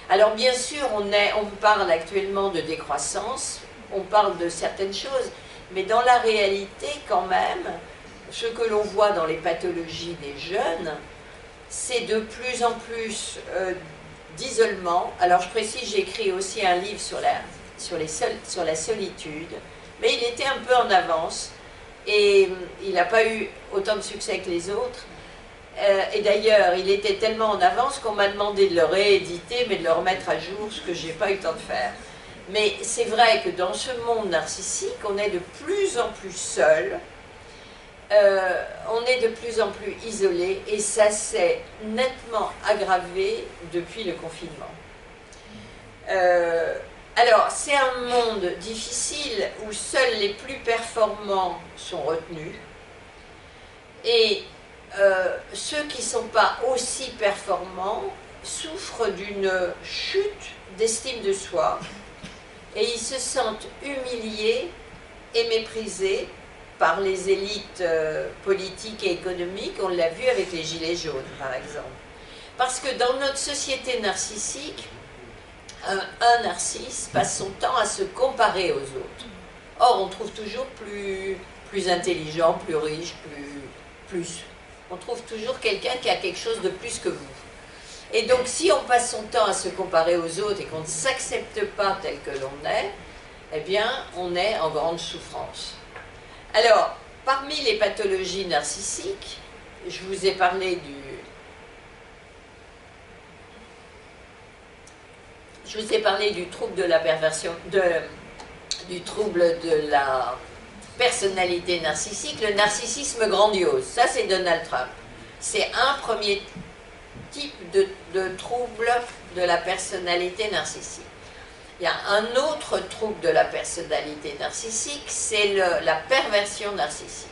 Alors bien sûr, on parle actuellement de décroissance, on parle de certaines choses, mais dans la réalité quand même, ce que l'on voit dans les pathologies des jeunes, c'est de plus en plus d'isolement. Alors je précise, j'ai écrit aussi un livre sur la solitude, mais il était un peu en avance et il n'a pas eu autant de succès que les autres. Et d'ailleurs, il était tellement en avance qu'on m'a demandé de le rééditer, mais de le remettre à jour, ce que je n'ai pas eu le temps de faire. Mais c'est vrai que dans ce monde narcissique, on est de plus en plus seul, on est de plus en plus isolé, et ça s'est nettement aggravé depuis le confinement. Alors, c'est un monde difficile où seuls les plus performants sont retenus, et ceux qui ne sont pas aussi performants souffrent d'une chute d'estime de soi, et ils se sentent humiliés et méprisés par les élites politiques et économiques. On l'a vu avec les Gilets jaunes, par exemple. Parce que dans notre société narcissique, un narcisse passe son temps à se comparer aux autres. Or, on trouve toujours plus intelligent, plus riche, plus. On trouve toujours quelqu'un qui a quelque chose de plus que vous. Et donc, si on passe son temps à se comparer aux autres et qu'on ne s'accepte pas tel que l'on est, eh bien, on est en grande souffrance. Alors, parmi les pathologies narcissiques, je vous ai parlé du trouble de la perversion, du trouble de la personnalité narcissique, le narcissisme grandiose. Ça, c'est Donald Trump. C'est un premier type de trouble de la personnalité narcissique. Il y a un autre trouble de la personnalité narcissique, c'est la perversion narcissique.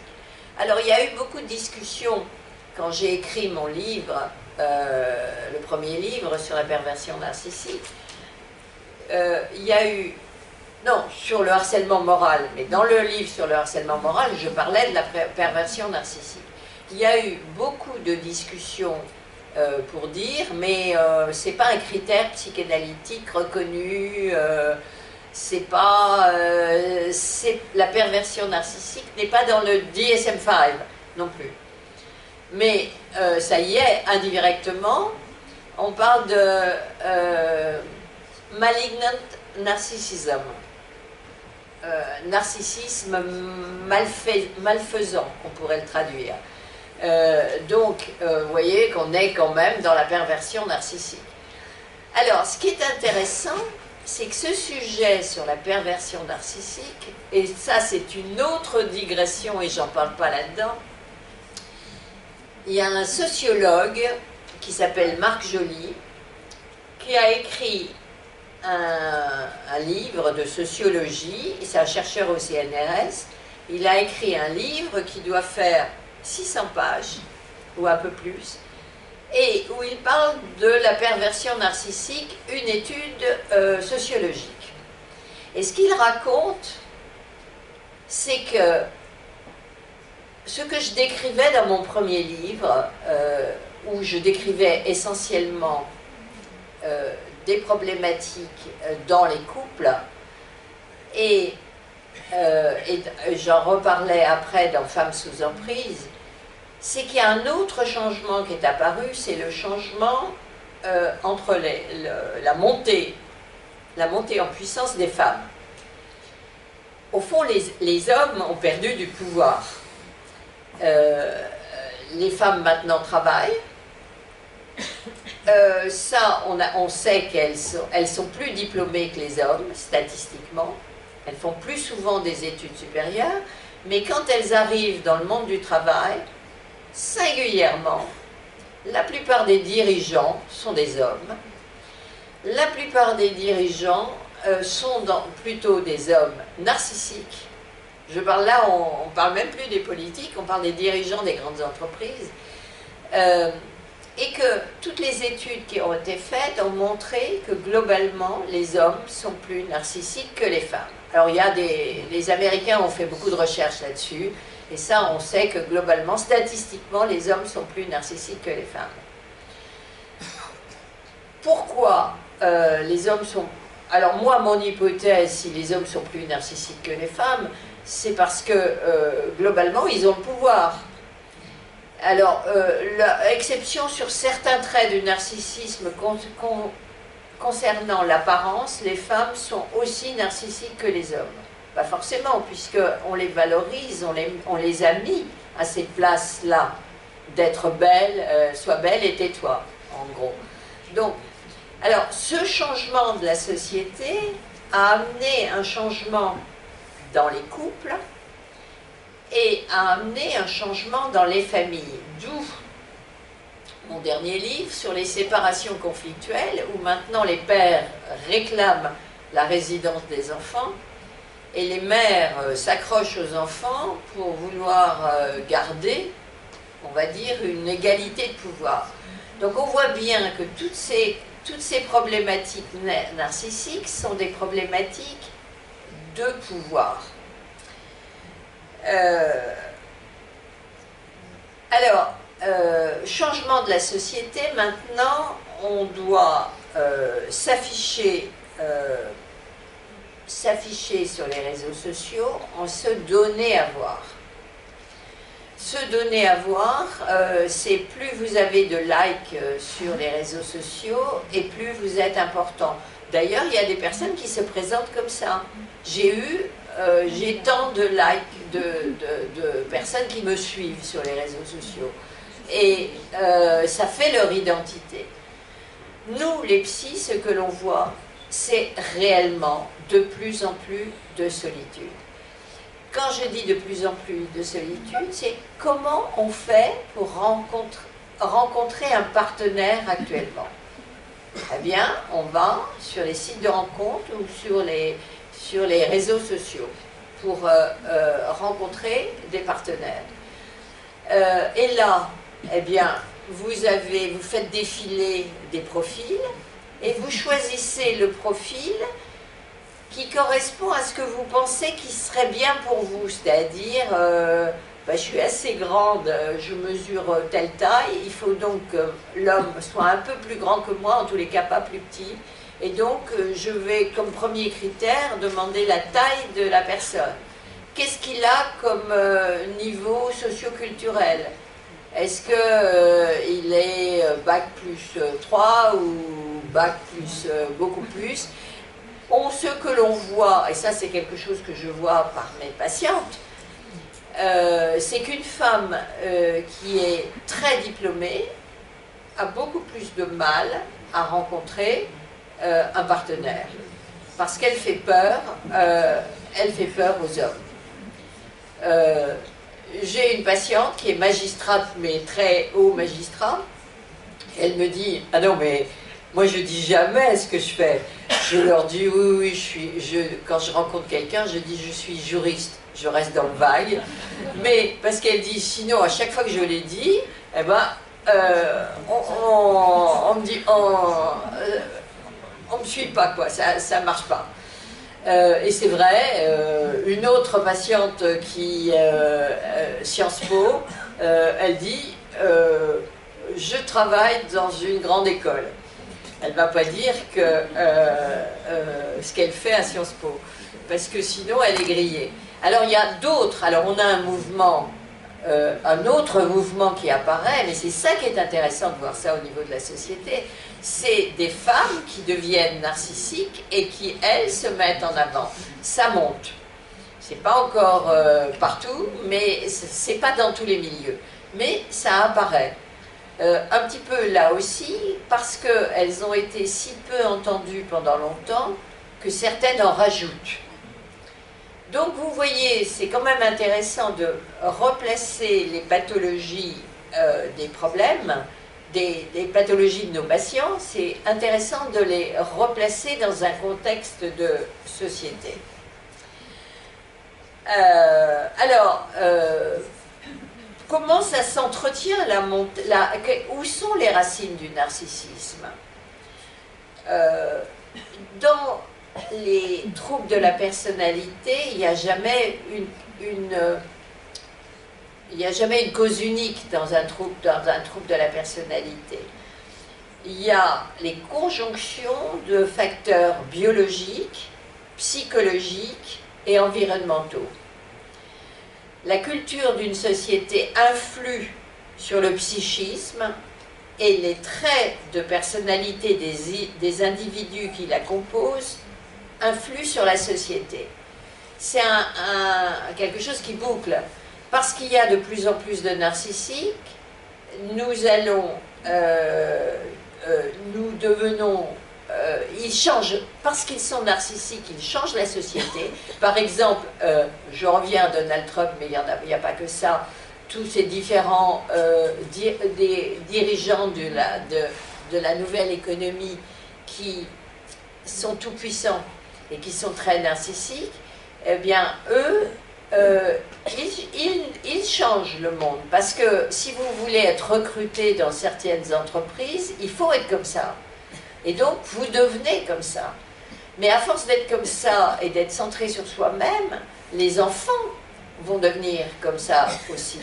Alors, il y a eu beaucoup de discussions quand j'ai écrit mon livre, le premier livre sur la perversion narcissique. Il y a eu, non, sur le harcèlement moral, mais dans le livre sur le harcèlement moral, je parlais de la perversion narcissique. Il y a eu beaucoup de discussions pour dire, mais c'est pas un critère psychanalytique reconnu, c'est pas, la perversion narcissique n'est pas dans le DSM-5 non plus. Mais ça y est, indirectement, on parle de malignant narcissism, narcissisme malfaisant, on pourrait le traduire. Donc, vous voyez qu'on est quand même dans la perversion narcissique. Alors, ce qui est intéressant, c'est que ce sujet sur la perversion narcissique, et ça c'est une autre digression et j'en parle pas là-dedans, il y a un sociologue qui s'appelle Marc Joly, qui a écrit un livre de sociologie, c'est un chercheur au CNRS, il a écrit un livre qui doit faire 600 pages, ou un peu plus, et où il parle de la perversion narcissique, une étude sociologique. Et ce qu'il raconte, c'est que ce que je décrivais dans mon premier livre, où je décrivais essentiellement des problématiques dans les couples, et j'en reparlais après dans Femmes sous emprise, c'est qu'il y a un autre changement qui est apparu, c'est le changement entre la montée en puissance des femmes. Au fond, les hommes ont perdu du pouvoir. Les femmes maintenant travaillent. Ça, on sait qu'elles sont plus diplômées que les hommes, statistiquement. Elles font plus souvent des études supérieures, mais quand elles arrivent dans le monde du travail, singulièrement, la plupart des dirigeants sont des hommes. La plupart des dirigeants sont plutôt des hommes narcissiques. Je parle là, on ne parle même plus des politiques, on parle des dirigeants des grandes entreprises. Et que toutes les études qui ont été faites ont montré que globalement, les hommes sont plus narcissiques que les femmes. Alors les Américains ont fait beaucoup de recherches là-dessus, et ça on sait que globalement, statistiquement, les hommes sont plus narcissiques que les femmes. Pourquoi les hommes sont... Alors moi, mon hypothèse, si les hommes sont plus narcissiques que les femmes, c'est parce que, globalement, ils ont le pouvoir. Alors, exception sur certains traits du narcissisme concernant l'apparence, les femmes sont aussi narcissiques que les hommes. Pas forcément, puisqu'on les valorise, on les a mis à ces places-là, d'être belle, sois belle et tais-toi, en gros. Donc, alors, ce changement de la société a amené un changement dans les couples et a amené un changement dans les familles. D'où mon dernier livre sur les séparations conflictuelles, où maintenant les pères réclament la résidence des enfants et les mères s'accrochent aux enfants pour vouloir garder, on va dire, une égalité de pouvoir. Donc on voit bien que toutes ces problématiques narcissiques sont des problématiques de pouvoir. Changement de la société, maintenant on doit s'afficher sur les réseaux sociaux, en se donner à voir. Se donner à voir, c'est plus vous avez de likes sur les réseaux sociaux et plus vous êtes important. D'ailleurs, il y a des personnes qui se présentent comme ça. J'ai tant de likes de personnes qui me suivent sur les réseaux sociaux. Et ça fait leur identité. Nous, les psys, ce que l'on voit, c'est réellement de plus en plus de solitude. Quand je dis de plus en plus de solitude, c'est comment on fait pour rencontrer un partenaire actuellement. Très bien, on va sur les sites de rencontres ou sur les réseaux sociaux pour rencontrer des partenaires. Et là, eh bien, vous faites défiler des profils et vous choisissez le profil qui correspond à ce que vous pensez qui serait bien pour vous, c'est-à-dire, je suis assez grande, je mesure telle taille, il faut donc que l'homme soit un peu plus grand que moi, en tous les cas pas plus petit, et donc je vais comme premier critère demander la taille de la personne. Qu'est-ce qu'il a comme niveau socio-culturel? Est-ce qu'il est bac plus 3 ou bac plus beaucoup plus? Ce que l'on voit, et ça c'est quelque chose que je vois par mes patientes, c'est qu'une femme qui est très diplômée a beaucoup plus de mal à rencontrer un partenaire. Parce qu'elle fait peur aux hommes. J'ai une patiente qui est magistrate, mais très haut magistrat. Elle me dit, ah non mais moi je dis jamais ce que je fais. Je leur dis oui, quand je rencontre quelqu'un, je dis je suis juriste, je reste dans le vague. Mais parce qu'elle dit sinon à chaque fois que je l'ai dit, eh ben on me dit on me suit pas quoi, ça marche pas. Et c'est vrai, une autre patiente qui Sciences Po, elle dit je travaille dans une grande école. Elle ne va pas dire que ce qu'elle fait à Sciences Po, parce que sinon elle est grillée. Alors il y a d'autres, alors on a un autre mouvement qui apparaît, mais c'est ça qui est intéressant de voir ça au niveau de la société, c'est des femmes qui deviennent narcissiques et qui, elles, se mettent en avant. Ça monte. C'est pas encore partout, mais c'est pas dans tous les milieux. Mais ça apparaît. Un petit peu là aussi, parce qu'elles ont été si peu entendues pendant longtemps, que certaines en rajoutent. Donc vous voyez, c'est quand même intéressant de replacer les pathologies des problèmes, des pathologies de nos patients, c'est intéressant de les replacer dans un contexte de société. Comment ça s'entretient où sont les racines du narcissisme? Dans les troubles de la personnalité, il n'y a jamais une cause unique dans un trouble de la personnalité. il y a les conjonctions de facteurs biologiques, psychologiques et environnementaux. La culture d'une société influe sur le psychisme et les traits de personnalité des individus qui la composent influent sur la société. C'est quelque chose qui boucle. Parce qu'il y a de plus en plus de narcissiques, nous devenons... ils changent, parce qu'ils sont narcissiques, ils changent la société. Par exemple, je reviens à Donald Trump, mais il n'y a pas que ça, tous ces différents dirigeants de la nouvelle économie qui sont tout puissants et qui sont très narcissiques, eh bien, eux, ils changent le monde. Parce que si vous voulez être recruté dans certaines entreprises, il faut être comme ça. Et donc, vous devenez comme ça. Mais à force d'être comme ça et d'être centré sur soi-même, les enfants vont devenir comme ça aussi.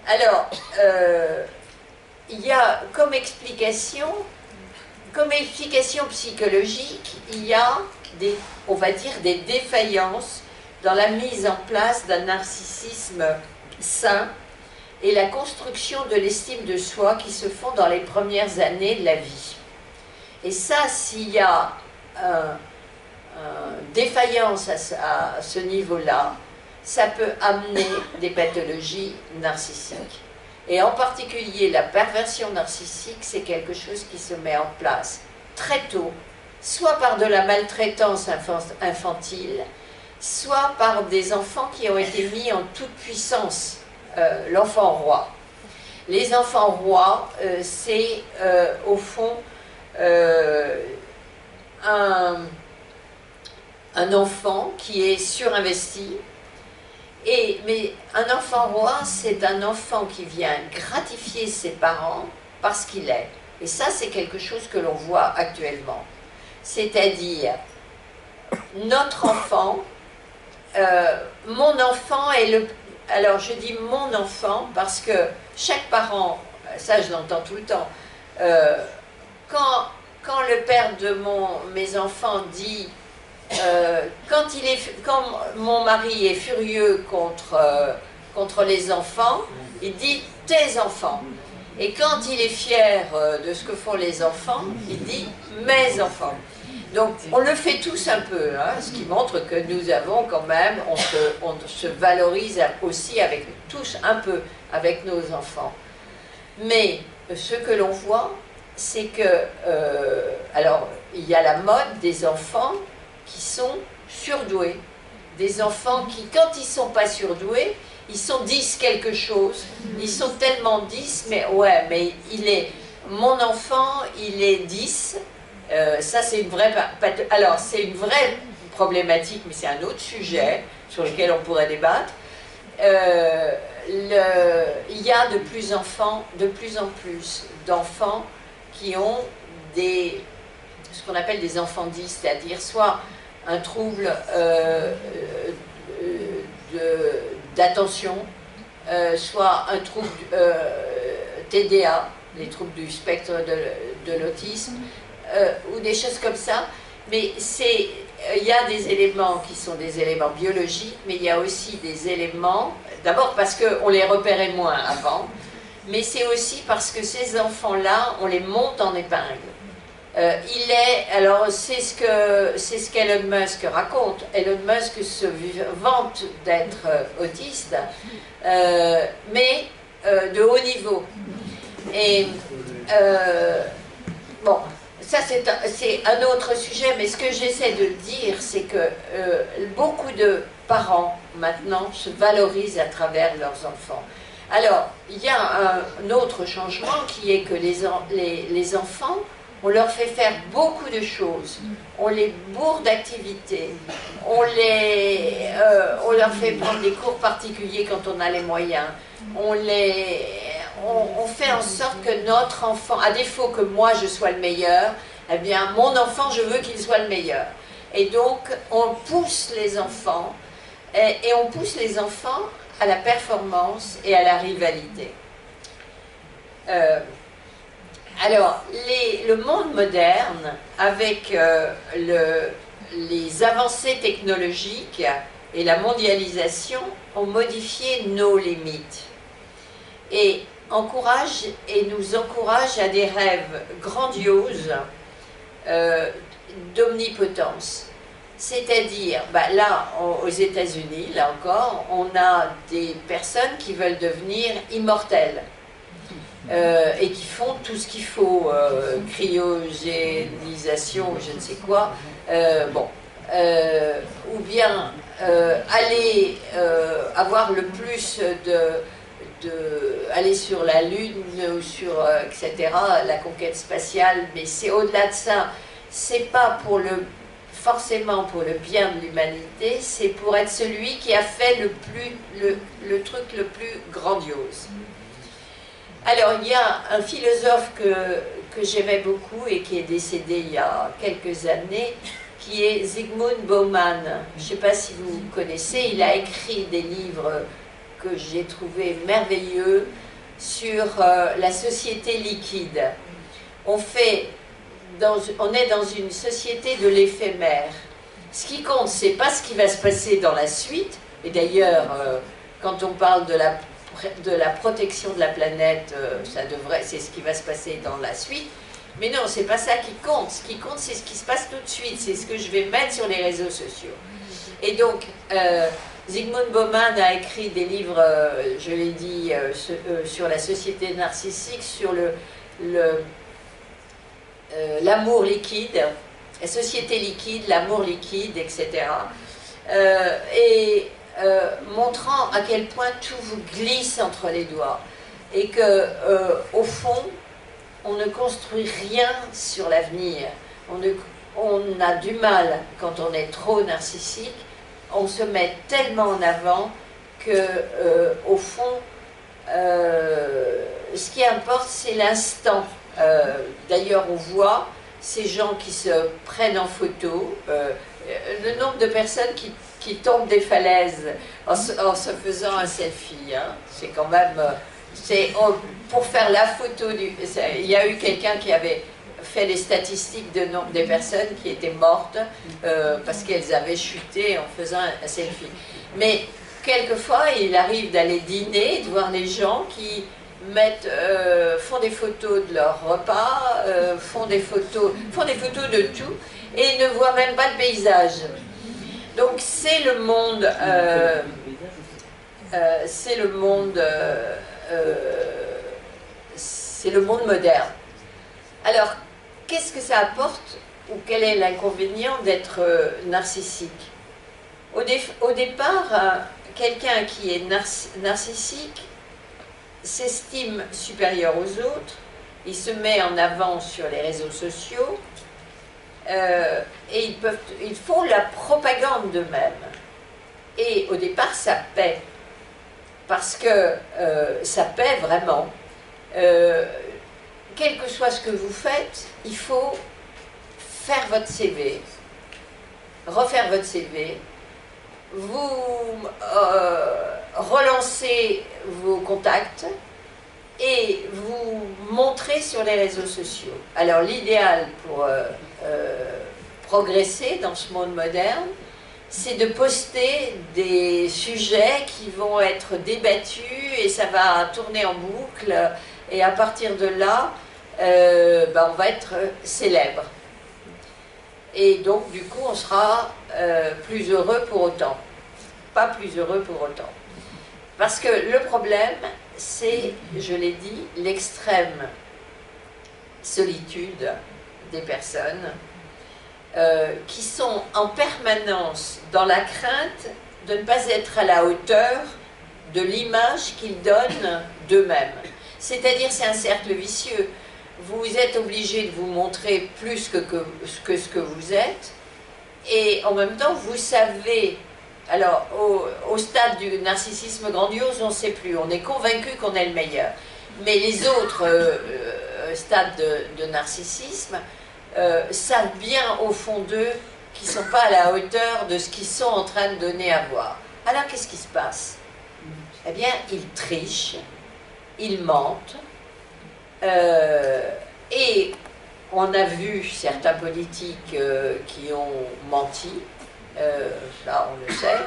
Alors, il y a comme explication psychologique, il y a on va dire, des défaillances dans la mise en place d'un narcissisme sain et la construction de l'estime de soi qui se font dans les premières années de la vie. Et ça, s'il y a défaillance à ce niveau-là, ça peut amener des pathologies narcissiques. Et en particulier, la perversion narcissique, c'est quelque chose qui se met en place très tôt, soit par de la maltraitance infantile, soit par des enfants qui ont été mis en toute puissance, l'enfant roi. Les enfants rois, c'est au fond un enfant qui est surinvesti, mais un enfant roi, c'est un enfant qui vient gratifier ses parents parce qu'il est. Et ça, c'est quelque chose que l'on voit actuellement. C'est-à-dire, notre enfant, mon enfant est le... Alors, je dis mon enfant parce que chaque parent, ça je l'entends tout le temps, quand le père de mes enfants dit quand mon mari est furieux contre les enfants, il dit tes enfants. Et quand il est fier de ce que font les enfants, il dit mes enfants. Donc on le fait tous un peu, hein, ce qui montre que nous avons quand même, on se valorise aussi tous un peu avec nos enfants. Mais ce que l'on voit, c'est que, alors il y a la mode des enfants qui sont surdoués, des enfants qui, quand ils ne sont pas surdoués, ils sont 10 quelque chose, ils sont tellement 10, mais ouais, mais mon enfant, il est 10, ça c'est une vraie, alors c'est une vraie problématique, mais c'est un autre sujet sur lequel on pourrait débattre. Il y a de plus en plus d'enfants qui ont ce qu'on appelle des enfants 10, c'est-à-dire soit un trouble d'attention, soit un trouble TDA, les troubles du spectre de l'autisme, ou des choses comme ça. Mais il y a des éléments qui sont des éléments biologiques, mais il y a aussi des éléments, d'abord parce qu'on les repérait moins avant, mais c'est aussi parce que ces enfants-là, on les monte en épingle. Alors c'est ce qu'Elon Musk raconte. Elon Musk se vante d'être autiste, mais de haut niveau. Et bon, ça c'est un autre sujet, mais ce que j'essaie de dire, c'est que beaucoup de parents maintenant se valorisent à travers leurs enfants. Alors, il y a un autre changement qui est que les enfants, on leur fait faire beaucoup de choses, on les bourre d'activités, on leur fait prendre des cours particuliers quand on a les moyens, on fait en sorte que notre enfant, à défaut que moi je sois le meilleur, eh bien mon enfant, je veux qu'il soit le meilleur. Et donc on pousse les enfants, et on pousse les enfants à la performance et à la rivalité. Alors, le monde moderne, avec les avancées technologiques et la mondialisation, ont modifié nos limites et nous encourage à des rêves grandioses d'omnipotence. C'est-à-dire, là, aux États-Unis, là encore, on a des personnes qui veulent devenir immortelles. Et qui font tout ce qu'il faut, cryogénisation ou je ne sais quoi, ou bien aller avoir le plus aller sur la Lune ou sur, etc., la conquête spatiale, mais c'est au-delà de ça, c'est pas forcément pour le bien de l'humanité, c'est pour être celui qui a fait le truc le plus grandiose. Alors, il y a un philosophe que j'aimais beaucoup et qui est décédé il y a quelques années, qui est Zygmunt Bauman. Je ne sais pas si vous connaissez, il a écrit des livres que j'ai trouvés merveilleux sur la société liquide. On est dans une société de l'éphémère. Ce qui compte, ce n'est pas ce qui va se passer dans la suite, et d'ailleurs, quand on parle de la protection de la planète, c'est ce qui va se passer dans la suite. Mais non, c'est pas ça qui compte. Ce qui compte, c'est ce qui se passe tout de suite. C'est ce que je vais mettre sur les réseaux sociaux. Et donc, Zygmunt Bauman a écrit des livres, je l'ai dit, sur la société narcissique, sur l'amour liquide, la société liquide, l'amour liquide, etc. Montrant à quel point tout vous glisse entre les doigts et que, au fond, on ne construit rien sur l'avenir. On a du mal, quand on est trop narcissique, on se met tellement en avant que, au fond, ce qui importe, c'est l'instant. D'ailleurs, on voit ces gens qui se prennent en photo, le nombre de personnes qui tombent des falaises en se faisant un selfie. Hein. C'est quand même... pour faire la photo, il y a eu quelqu'un qui avait fait les statistiques de nombre des personnes qui étaient mortes parce qu'elles avaient chuté en faisant un selfie. Mais quelquefois, il arrive d'aller dîner et de voir les gens qui font des photos de leur repas, font des photos de tout et ne voient même pas le paysage. Donc c'est le monde, c'est le monde moderne. Alors, qu'est-ce que ça apporte ou quel est l'inconvénient d'être narcissique? Au départ, quelqu'un qui est narcissique s'estime supérieur aux autres, il se met en avant sur les réseaux sociaux, et ils font la propagande d'eux-mêmes. Et au départ, ça paie. Parce que ça paie vraiment. Quel que soit ce que vous faites, il faut faire votre CV, refaire votre CV, vous relancez vos contacts et vous montrer sur les réseaux sociaux. Alors l'idéal pour progresser dans ce monde moderne, c'est de poster des sujets qui vont être débattus et ça va tourner en boucle et à partir de là, on va être célèbre. Et donc du coup on sera plus heureux pour autant. Pas plus heureux pour autant. Parce que le problème, c'est, je l'ai dit, l'extrême solitude des personnes qui sont en permanence dans la crainte de ne pas être à la hauteur de l'image qu'ils donnent d'eux-mêmes. C'est-à-dire, c'est un cercle vicieux. Vous êtes obligé de vous montrer plus que ce que vous êtes, et en même temps, vous savez... Alors, au stade du narcissisme grandiose, on ne sait plus. On est convaincu qu'on est le meilleur. Mais les autres stades de narcissisme savent bien au fond d'eux qu'ils ne sont pas à la hauteur de ce qu'ils sont en train de donner à voir. Alors, qu'est-ce qui se passe? Eh bien, ils trichent, ils mentent, Et on a vu certains politiques qui ont menti, là on le sait,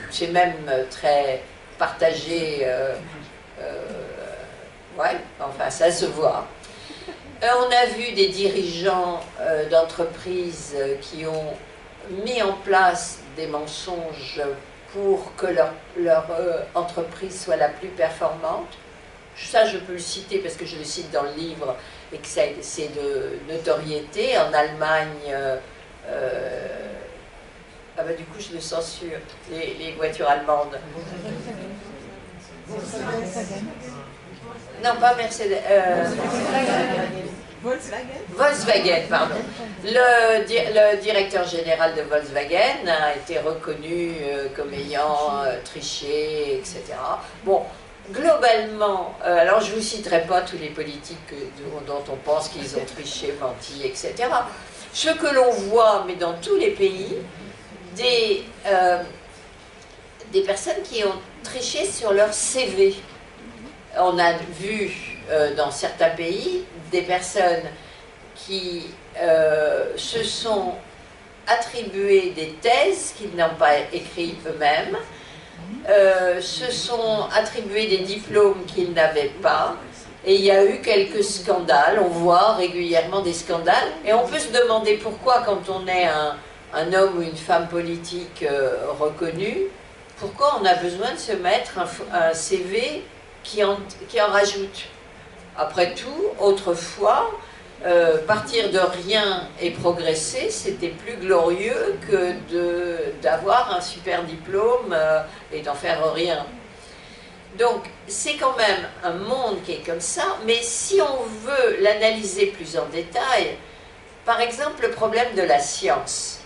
c'est même très partagé, ouais, enfin ça se voit. On a vu des dirigeants d'entreprises qui ont mis en place des mensonges pour que leur entreprise soit la plus performante. Ça, je peux le citer parce que je le cite dans le livre et que c'est de notoriété. En Allemagne, ah bah, du coup, je le censure, les voitures allemandes. Non, pas Mercedes. Volkswagen, pardon. Le directeur général de Volkswagen a été reconnu comme ayant triché, etc. Bon, globalement, alors je ne vous citerai pas tous les politiques dont on pense qu'ils ont triché, menti, etc. Ce que l'on voit, mais dans tous les pays, des personnes qui ont triché sur leur CV. On a vu dans certains pays des personnes qui se sont attribuées des thèses qu'ils n'ont pas écrites eux-mêmes, se sont attribués des diplômes qu'ils n'avaient pas, et il y a eu quelques scandales, on voit régulièrement des scandales, et on peut se demander pourquoi quand on est un homme ou une femme politique reconnu, pourquoi on a besoin de se mettre un CV qui en rajoute. Après tout, autrefois, partir de rien et progresser, c'était plus glorieux que d'avoir un super diplôme et d'en faire rien. Donc, c'est quand même un monde qui est comme ça, mais si on veut l'analyser plus en détail, par exemple, le problème de la science.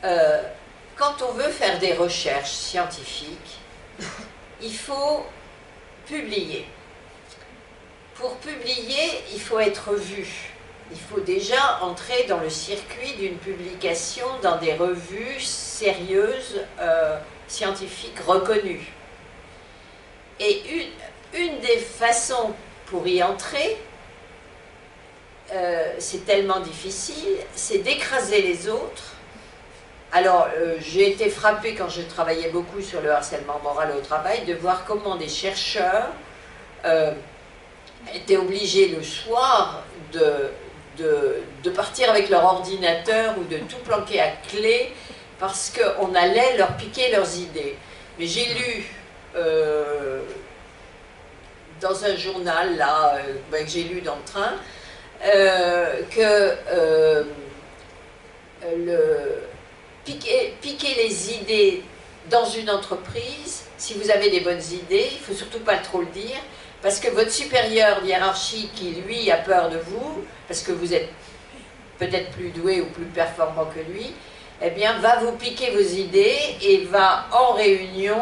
Quand on veut faire des recherches scientifiques, il faut publier. Pour publier, il faut être vu. Il faut déjà entrer dans le circuit d'une publication dans des revues sérieuses, scientifiques reconnues. Et une des façons pour y entrer, c'est tellement difficile, c'est d'écraser les autres. Alors, j'ai été frappée quand je travaillais beaucoup sur le harcèlement moral au travail, de voir comment des chercheurs étaient obligés le soir de partir avec leur ordinateur ou de tout planquer à clé parce qu'on allait leur piquer leurs idées. Mais j'ai lu dans un journal, là, que j'ai lu dans le train, que piquer les idées dans une entreprise, si vous avez des bonnes idées, il ne faut surtout pas trop le dire, parce que votre supérieur hiérarchique, qui lui a peur de vous, parce que vous êtes peut-être plus doué ou plus performant que lui, eh bien va vous piquer vos idées et va en réunion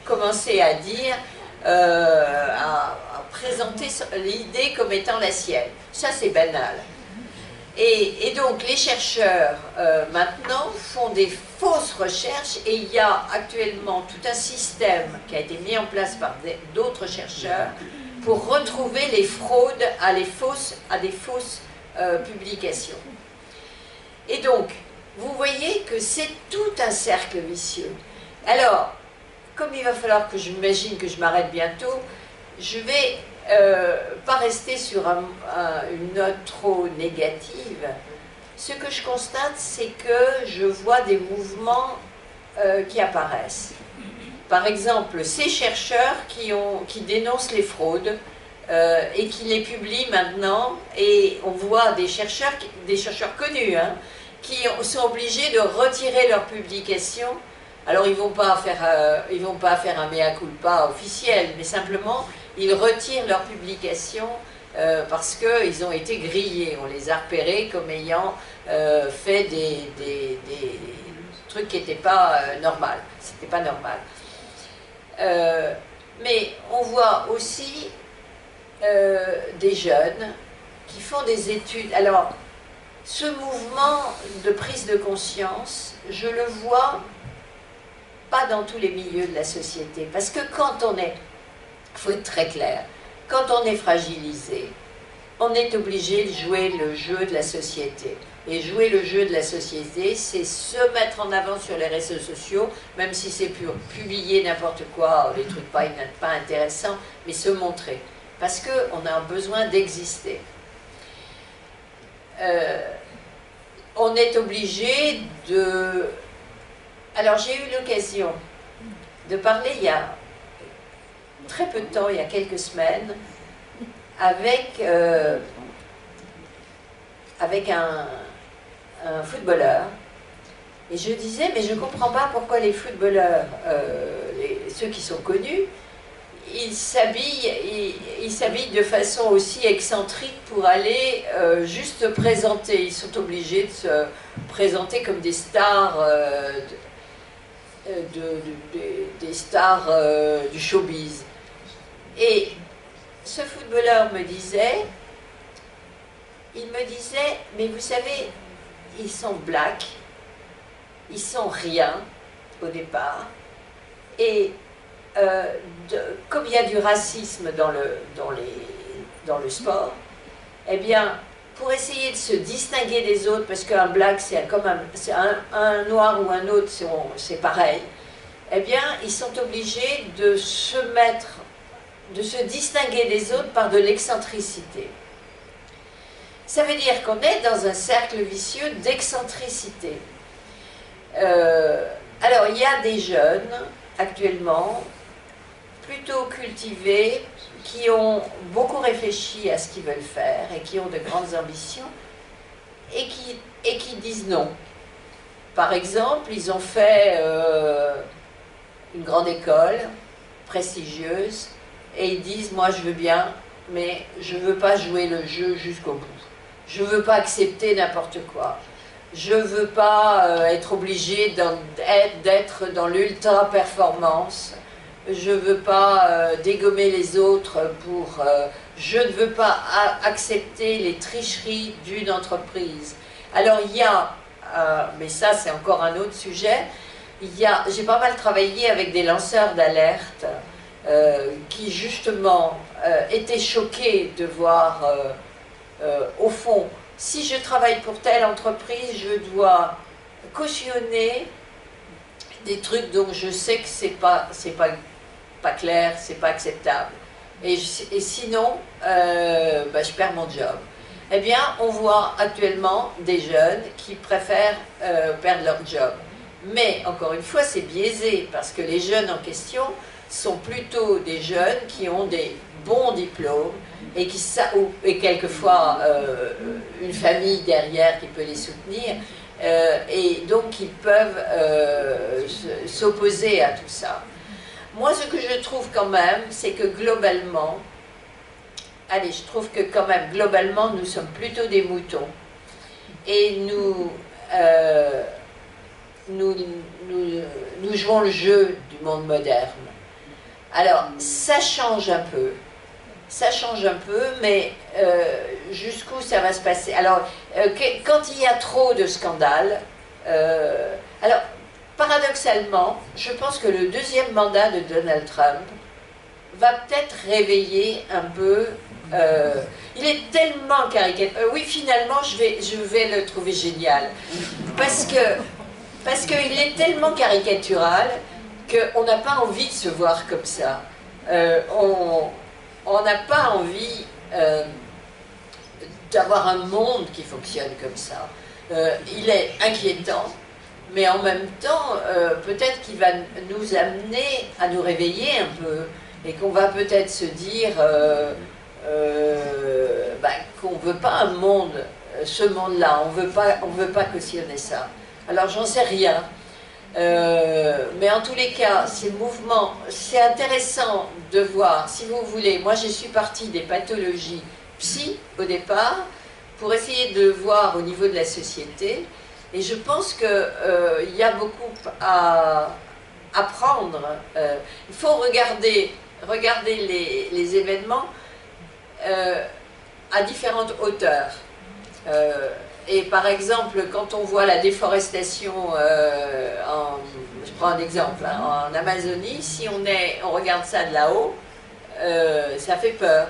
commencer à dire, à présenter l'idée comme étant la sienne. Ça c'est banal. Et donc les chercheurs maintenant font des fausses recherches et il y a actuellement tout un système qui a été mis en place par d'autres chercheurs pour retrouver les fraudes à des fausses publications. Et donc, vous voyez que c'est tout un cercle vicieux. Alors, comme il va falloir que j'imagine que je m'arrête bientôt, je vais pas rester sur une note trop négative. Ce que je constate, c'est que je vois des mouvements qui apparaissent. Par exemple, ces chercheurs qui dénoncent les fraudes et qui les publient maintenant, et on voit des chercheurs connus, hein, qui sont obligés de retirer leurs publications. Alors ils ne vont pas faire un mea culpa officiel, mais simplement ils retirent leurs publications parce qu'ils ont été grillés. On les a repérés comme ayant fait des trucs qui n'étaient pas normaux. C'était pas normal. Mais on voit aussi des jeunes qui font des études. Alors, ce mouvement de prise de conscience, je le vois pas dans tous les milieux de la société. Parce que quand on est, il faut être très clair, quand on est fragilisé, on est obligé de jouer le jeu de la société. Et jouer le jeu de la société, c'est se mettre en avant sur les réseaux sociaux, même si c'est pour publier n'importe quoi, des trucs pas intéressants, mais se montrer. Parce qu'on a besoin d'exister. On est obligé de... Alors j'ai eu l'occasion de parler il y a très peu de temps, il y a quelques semaines, avec un footballeur, et je disais, mais je ne comprends pas pourquoi les footballeurs, ceux qui sont connus, ils s'habillent de façon aussi excentrique pour aller juste se présenter. Ils sont obligés de se présenter comme des stars, des stars du showbiz. Et ce footballeur me disait, mais vous savez, ils sont blacks, ils sont rien au départ, et comme il y a du racisme dans le sport, eh bien, pour essayer de se distinguer des autres, parce qu'un black, c'est comme un noir ou un autre, c'est pareil, eh bien, ils sont obligés de se distinguer des autres par de l'excentricité. Ça veut dire qu'on est dans un cercle vicieux d'excentricité. Alors, il y a des jeunes, actuellement, plutôt cultivés, qui ont beaucoup réfléchi à ce qu'ils veulent faire et qui ont de grandes ambitions et qui disent non. Par exemple, ils ont fait une grande école prestigieuse et ils disent, moi je veux bien, mais je ne veux pas jouer le jeu jusqu'au bout. Je ne veux pas accepter n'importe quoi. Je ne veux pas être obligé d'être dans l'ultra-performance. Je ne veux pas dégommer les autres pour... je ne veux pas accepter les tricheries d'une entreprise. Alors il y a, mais ça c'est encore un autre sujet, j'ai pas mal travaillé avec des lanceurs d'alerte qui justement étaient choqués de voir... au fond, si je travaille pour telle entreprise, je dois cautionner des trucs dont je sais que c'est pas clair, c'est pas acceptable. Et sinon, je perds mon job. Eh bien, on voit actuellement des jeunes qui préfèrent perdre leur job. Mais, encore une fois, c'est biaisé, parce que les jeunes en question sont plutôt des jeunes qui ont des bons diplômes, et quelquefois une famille derrière qui peut les soutenir, et donc ils peuvent s'opposer à tout ça. Moi, ce que je trouve quand même, c'est que globalement, je trouve que quand même, globalement, nous sommes plutôt des moutons, et nous jouons le jeu du monde moderne. Alors, ça change un peu. Ça change un peu, mais jusqu'où ça va se passer? Alors, quand il y a trop de scandales, alors, paradoxalement, je pense que le deuxième mandat de Donald Trump va peut-être réveiller un peu... il est tellement caricatural. Oui, finalement, je vais le trouver génial. Parce qu'il est tellement caricatural qu'on n'a pas envie de se voir comme ça. On n'a pas envie d'avoir un monde qui fonctionne comme ça. Il est inquiétant, mais en même temps, peut-être qu'il va nous amener à nous réveiller un peu, et qu'on va peut-être se dire qu'on ne veut pas un monde, ce monde-là, on veut pas cautionner ça. Alors j'en sais rien. Mais en tous les cas, ces mouvements, c'est intéressant de voir, si vous voulez, moi je suis partie des pathologies psy au départ, pour essayer de voir au niveau de la société, et je pense qu'il y a beaucoup à apprendre. Il faut regarder les événements à différentes hauteurs. Et par exemple, quand on voit la déforestation, je prends un exemple, hein, en Amazonie, si on regarde ça de là-haut, ça fait peur.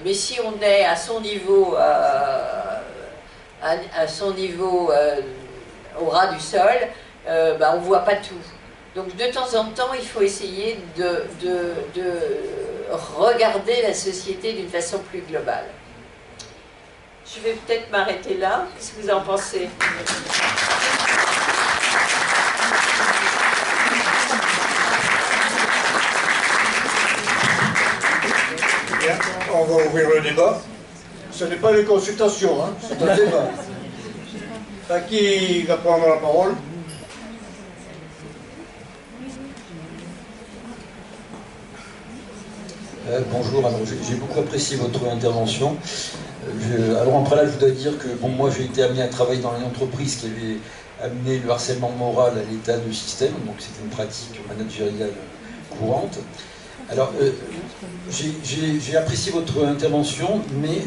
Mais mais si on est à son niveau, au ras du sol, on ne voit pas tout. Donc de temps en temps, il faut essayer de regarder la société d'une façon plus globale. Je vais peut-être m'arrêter là. Qu'est-ce que vous en pensez? Bien, on va ouvrir le débat. Ce n'est pas une consultation, hein, c'est un débat. À qui va prendre la parole? Bonjour, alors j'ai beaucoup apprécié votre intervention. Alors en préalable, je dois dire que moi j'ai été amené à travailler dans une entreprise qui avait amené le harcèlement moral à l'état de système, donc c'était une pratique managériale courante. Alors j'ai apprécié votre intervention, mais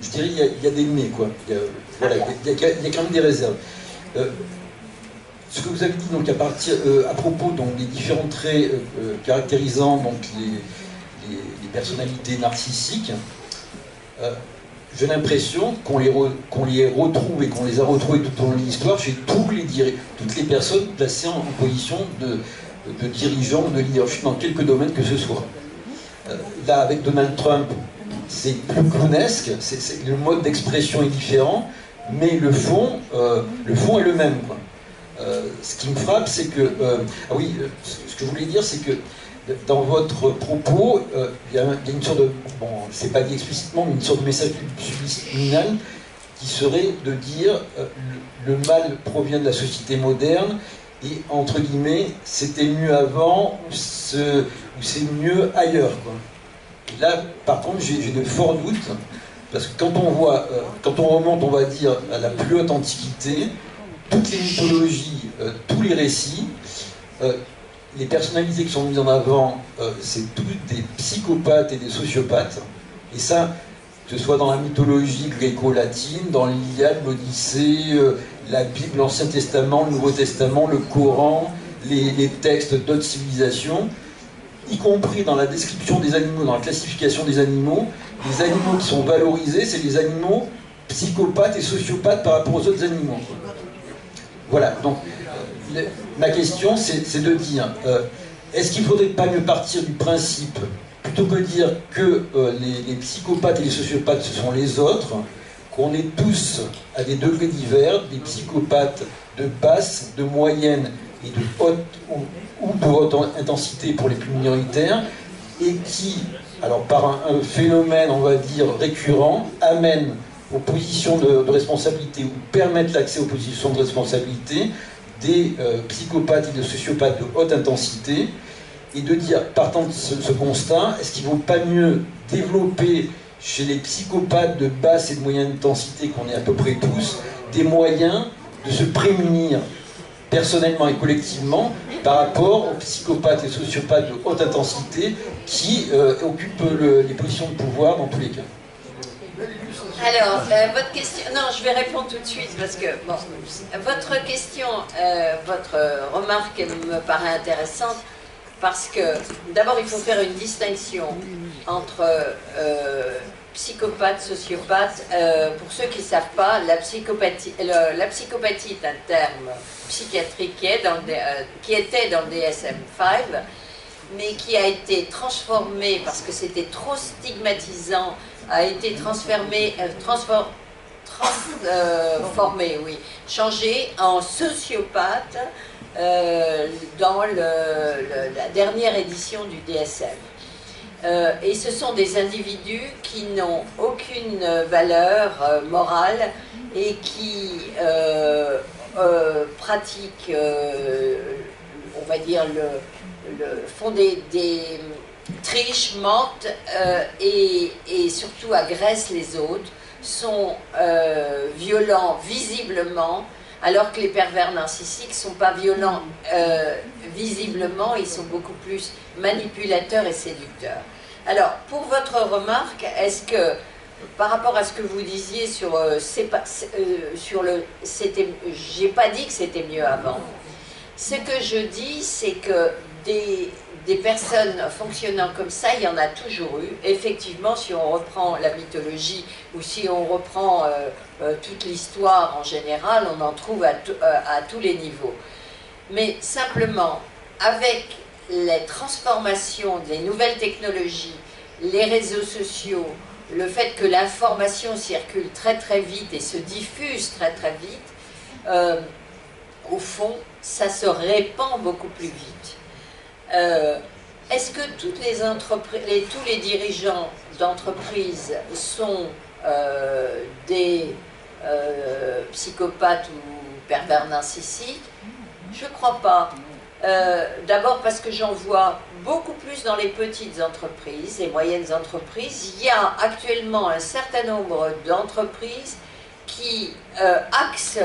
je dirais il y a des mais, quoi. Il y a quand même des réserves. Ce que vous avez dit donc à propos donc, des différents traits caractérisant donc, les personnalités narcissiques, j'ai l'impression qu'on les retrouve et qu'on les a retrouvés tout au long de l'histoire chez toutes les personnes placées en position de dirigeants ou de leadership dans quelques domaines que ce soit. Là, avec Donald Trump, c'est plus clownesque, le mode d'expression est différent, mais le fond est le même, quoi. Ce qui me frappe, c'est que... ce que je voulais dire, c'est que dans votre propos, il y a une sorte de... Bon, c'est pas dit explicitement, mais une sorte de message subliminal qui serait de dire le mal provient de la société moderne et, entre guillemets, c'était mieux avant ou c'est mieux ailleurs, quoi. Et là, par contre, j'ai de forts doutes, parce que quand on remonte, on va dire, à la plus haute antiquité, toutes les mythologies, tous les récits, les personnalités qui sont mises en avant, c'est tous des psychopathes et des sociopathes. Et ça, que ce soit dans la mythologie gréco-latine, dans l'Iliade, l'Odyssée, la Bible, l'Ancien Testament, le Nouveau Testament, le Coran, les textes d'autres civilisations, y compris dans la description des animaux, dans la classification des animaux, les animaux qui sont valorisés, c'est les animaux psychopathes et sociopathes par rapport aux autres animaux. Voilà, donc ma question c'est de dire, est-ce qu'il ne faudrait pas mieux partir du principe, plutôt que de dire que les psychopathes et les sociopathes ce sont les autres, qu'on est tous à des degrés divers, des psychopathes de basse, de moyenne et de haute ou de haute intensité pour les plus minoritaires, et qui, alors par un phénomène, on va dire, récurrent, amènent aux positions de responsabilité ou permettent l'accès aux positions de responsabilité des psychopathes et des sociopathes de haute intensité, et de dire, partant de ce constat, est-ce qu'il ne vaut pas mieux développer chez les psychopathes de basse et de moyenne intensité, qu'on est à peu près tous, des moyens de se prémunir personnellement et collectivement par rapport aux psychopathes et sociopathes de haute intensité qui occupent les positions de pouvoir dans tous les cas? Alors, votre question... Non, je vais répondre tout de suite parce que, bon, votre question, votre remarque me paraît intéressante parce que, d'abord, il faut faire une distinction entre psychopathe, sociopathe. Pour ceux qui ne savent pas, la psychopathie est un terme psychiatrique qui était dans le DSM-5, mais qui a été transformé parce que c'était trop stigmatisant, a été changé en sociopathe dans la dernière édition du DSM. Et ce sont des individus qui n'ont aucune valeur morale et qui pratiquent, on va dire, font des trichent, mentent et surtout agressent les autres, sont violents visiblement, alors que les pervers narcissiques ne sont pas violents visiblement, ils sont beaucoup plus manipulateurs et séducteurs. Alors, pour votre remarque, est-ce que, par rapport à ce que vous disiez sur j'ai pas dit que c'était mieux avant. Ce que je dis, c'est que des personnes fonctionnant comme ça, il y en a toujours eu. Effectivement, si on reprend la mythologie ou si on reprend toute l'histoire en général, on en trouve à tous les niveaux. Mais simplement, avec les transformations des nouvelles technologies, les réseaux sociaux, le fait que l'information circule très très vite et se diffuse très très vite, au fond, ça se répand beaucoup plus vite. Est-ce que toutes les entreprises, tous les dirigeants d'entreprises sont des psychopathes ou pervers narcissiques? Je ne crois pas. D'abord parce que j'en vois beaucoup plus dans les petites entreprises et moyennes entreprises. Il y a actuellement un certain nombre d'entreprises qui axent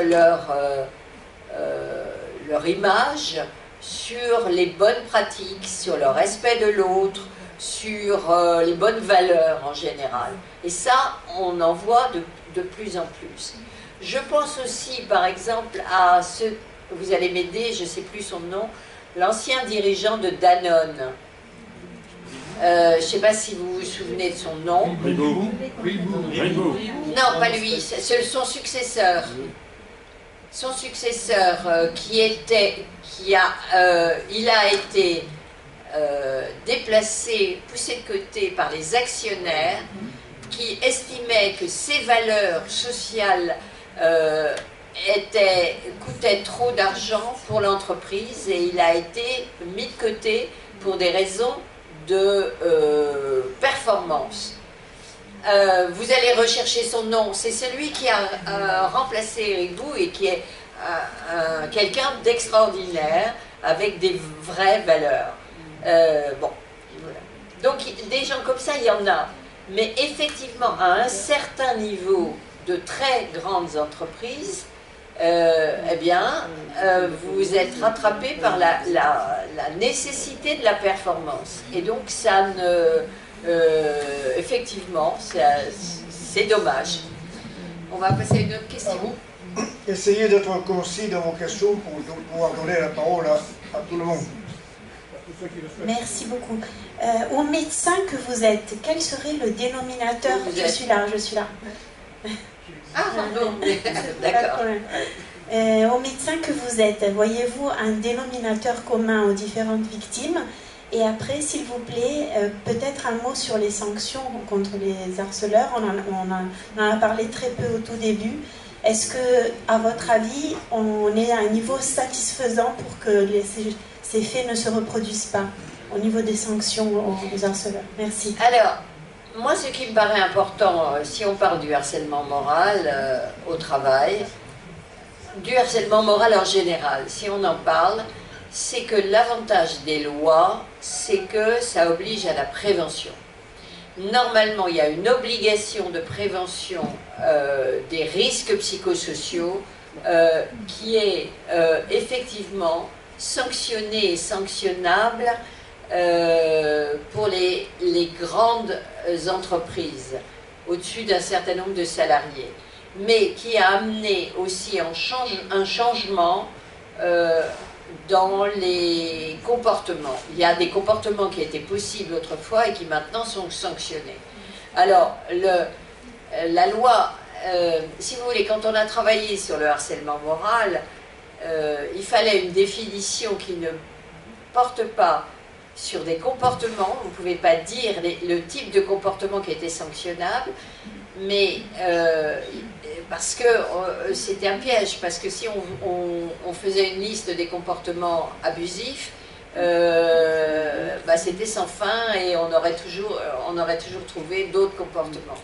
leur image sur les bonnes pratiques, sur le respect de l'autre, sur les bonnes valeurs en général. Et ça, on en voit de plus en plus. Je pense aussi, par exemple, à ceux, vous allez m'aider, je ne sais plus son nom, l'ancien dirigeant de Danone. Je ne sais pas si vous vous souvenez de son nom. Non, pas lui, c'est son successeur. Son successeur, il a été déplacé, poussé de côté par les actionnaires qui estimaient que ses valeurs sociales coûtaient trop d'argent pour l'entreprise et il a été mis de côté pour des raisons de performance. Vous allez rechercher son nom, c'est celui qui a remplacé Ribou et qui est quelqu'un d'extraordinaire avec des vraies valeurs. Bon, voilà. Donc des gens comme ça, il y en a. Mais effectivement, à un certain niveau de très grandes entreprises, eh bien, vous êtes rattrapé par la nécessité de la performance. Et donc, ça ne... effectivement, c'est dommage. On va passer à une autre question. Essayez d'être concis dans vos questions pour pouvoir donner la parole à tout le monde. Merci beaucoup. Au médecin que vous êtes, quel serait le dénominateur? Je suis là. Ah, pardon. D'accord. Au médecin que vous êtes, voyez-vous un dénominateur commun aux différentes victimes? Et après, s'il vous plaît, peut-être un mot sur les sanctions contre les harceleurs. On en a parlé très peu au tout début. Est-ce que, à votre avis, on est à un niveau satisfaisant pour que ces faits ne se reproduisent pas au niveau des sanctions aux harceleurs? Merci. Alors, moi, ce qui me paraît important, si on parle du harcèlement moral au travail, du harcèlement moral en général, si on en parle, c'est que l'avantage des lois, c'est que ça oblige à la prévention. Normalement, il y a une obligation de prévention des risques psychosociaux qui est effectivement sanctionnée et sanctionnable pour les grandes entreprises, au-dessus d'un certain nombre de salariés, mais qui a amené aussi un changement dans les comportements. Il y a des comportements qui étaient possibles autrefois et qui maintenant sont sanctionnés. Alors, la loi, si vous voulez, quand on a travaillé sur le harcèlement moral, il fallait une définition qui ne porte pas sur des comportements, vous ne pouvez pas dire le type de comportement qui était sanctionnable, mais parce que c'était un piège, parce que si on faisait une liste des comportements abusifs, c'était sans fin et on aurait toujours trouvé d'autres comportements.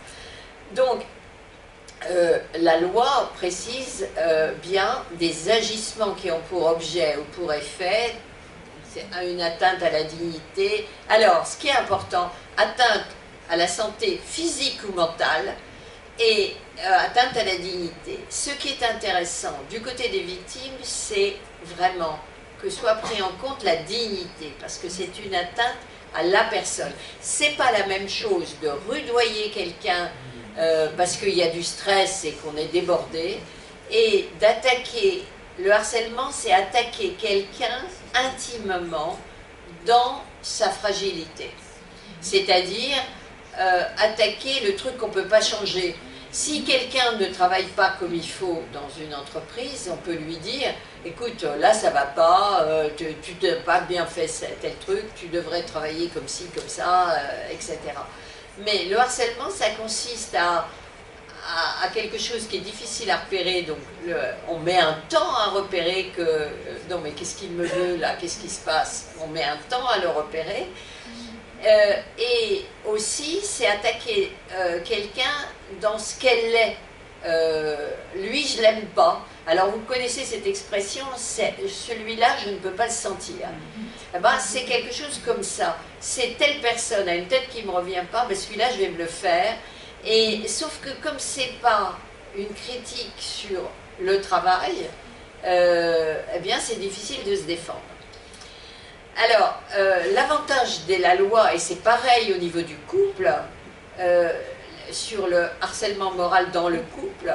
Donc, la loi précise bien des agissements qui ont pour objet ou pour effet une atteinte à la dignité. Alors, ce qui est important, atteinte à la santé physique ou mentale et atteinte à la dignité. Ce qui est intéressant du côté des victimes, c'est vraiment que soit pris en compte la dignité, parce que c'est une atteinte à la personne. C'est pas la même chose de rudoyer quelqu'un parce qu'il y a du stress et qu'on est débordé, et d'attaquer. Le harcèlement, c'est attaquer quelqu'un intimement dans sa fragilité. C'est-à-dire attaquer le truc qu'on ne peut pas changer. Si quelqu'un ne travaille pas comme il faut dans une entreprise, on peut lui dire « Écoute, là ça va pas, tu n'as pas bien fait tel truc, tu devrais travailler comme ci, comme ça, etc. » Mais le harcèlement, ça consiste à quelque chose qui est difficile à repérer, donc on met un temps à repérer que non mais qu'est-ce qu'il me veut là, qu'est-ce qui se passe, on met un temps à le repérer, et aussi c'est attaquer quelqu'un dans ce qu'elle est. Lui je l'aime pas, alors vous connaissez cette expression, celui-là je ne peux pas le sentir. Eh ben, c'est quelque chose comme ça, c'est telle personne a une tête qui me revient pas, ben celui-là je vais me le faire. Et sauf que comme c'est pas une critique sur le travail, eh bien c'est difficile de se défendre. Alors, l'avantage de la loi, et c'est pareil au niveau du couple, sur le harcèlement moral dans le couple,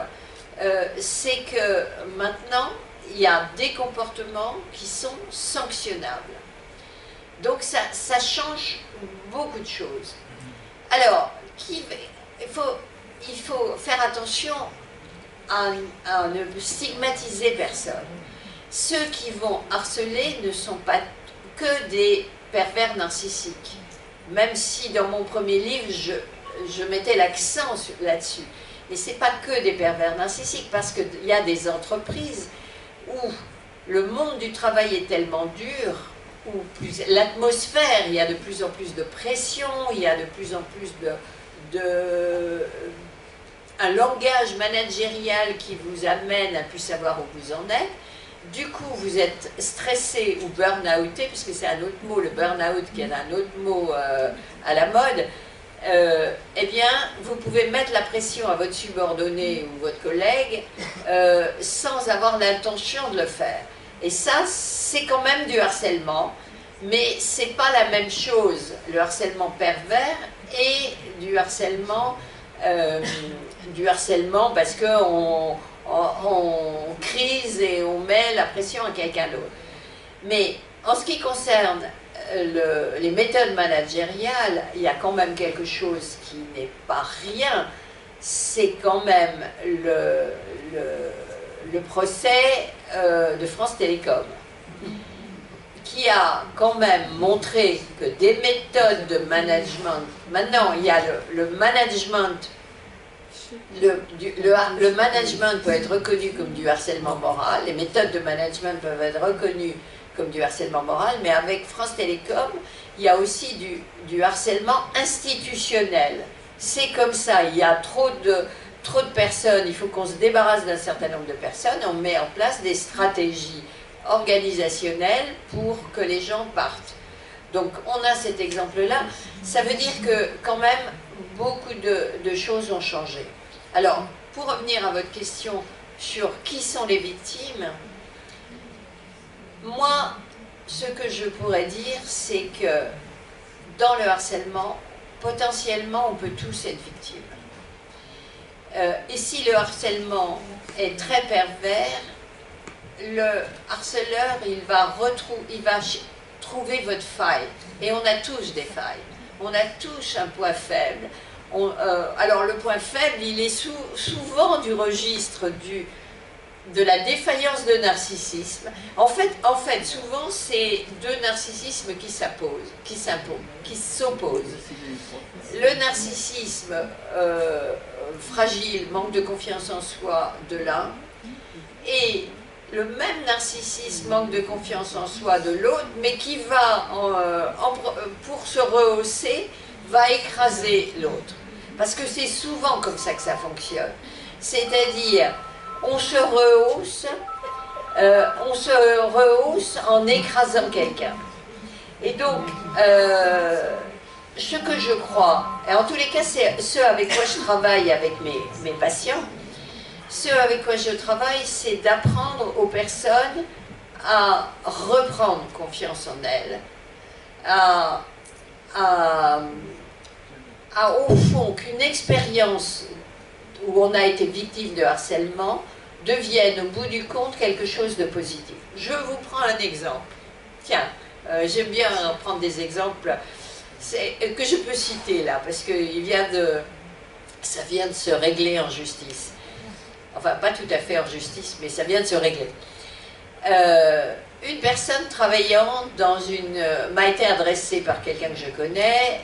c'est que maintenant, il y a des comportements qui sont sanctionnables. Donc ça change beaucoup de choses. Alors, il faut faire attention à ne stigmatiser personne. Ceux qui vont harceler ne sont pas que des pervers narcissiques. Même si dans mon premier livre, je mettais l'accent là-dessus. Mais ce n'est pas que des pervers narcissiques, parce qu'il y a des entreprises où le monde du travail est tellement dur, où l'atmosphère, il y a de plus en plus de pression, il y a de plus en plus un langage managérial qui vous amène à plus savoir où vous en êtes. Du coup, vous êtes stressé ou burn-outé, puisque c'est un autre mot, le burn-out, qui est un autre mot à la mode. Eh bien, vous pouvez mettre la pression à votre subordonné ou votre collègue sans avoir l'intention de le faire. Et ça, c'est quand même du harcèlement, mais c'est pas la même chose, le harcèlement pervers et du harcèlement parce qu'on crise et on met la pression à quelqu'un d'autre. Mais en ce qui concerne les méthodes managériales, il y a quand même quelque chose qui n'est pas rien, c'est quand même le procès de France Télécom, qui a quand même montré que des méthodes de management, maintenant il y a le management, le management peut être reconnu comme du harcèlement moral, les méthodes de management peuvent être reconnues comme du harcèlement moral, mais avec France Télécom, il y a aussi du harcèlement institutionnel. C'est comme ça, il y a trop de personnes, il faut qu'on se débarrasse d'un certain nombre de personnes, on met en place des stratégies organisationnelles pour que les gens partent. Donc on a cet exemple-là, ça veut dire que quand même beaucoup de choses ont changé. Alors, pour revenir à votre question sur qui sont les victimes, moi, ce que je pourrais dire, c'est que dans le harcèlement, potentiellement, on peut tous être victimes. Et si le harcèlement est très pervers, le harceleur, il va trouver votre faille. Et on a tous des failles. On a tous un point faible. Alors le point faible, il est souvent du registre de la défaillance de narcissisme. En fait, souvent, c'est deux narcissismes qui s'opposent. Le narcissisme fragile, manque de confiance en soi de l'un, et le même narcissisme, manque de confiance en soi de l'autre, mais qui va, pour se rehausser, va écraser l'autre. Parce que c'est souvent comme ça que ça fonctionne. C'est-à-dire, on se rehausse en écrasant quelqu'un. Et donc, ce que je crois, et en tous les cas, c'est ce avec quoi je travaille avec mes patients, ce avec quoi je travaille, c'est d'apprendre aux personnes à reprendre confiance en elles, au fond, qu'une expérience où on a été victime de harcèlement devienne au bout du compte quelque chose de positif. Je vous prends un exemple. Tiens, J'aime bien prendre des exemples que je peux citer là, parce que ça vient de se régler en justice. Enfin, pas tout à fait en justice, mais ça vient de se régler. Une personne travaillant m'a été adressée par quelqu'un que je connais,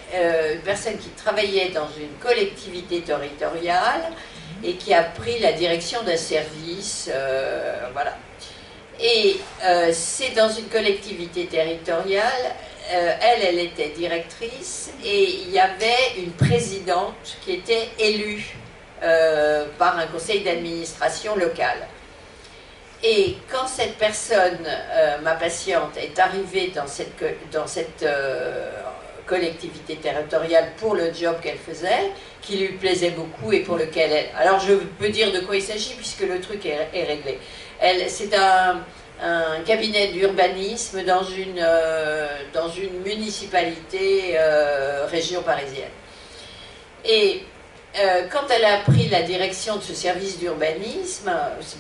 une personne qui travaillait dans une collectivité territoriale et qui a pris la direction d'un service, voilà. Et c'est dans une collectivité territoriale, elle était directrice et il y avait une présidente qui était élue par un conseil d'administration local. Et quand cette personne, ma patiente, est arrivée dans cette collectivité territoriale pour le job qu'elle faisait, qui lui plaisait beaucoup et pour lequel elle... Alors je peux dire de quoi il s'agit puisque le truc est réglé. C'est un cabinet d'urbanisme dans une municipalité région parisienne. Et quand elle a pris la direction de ce service d'urbanisme,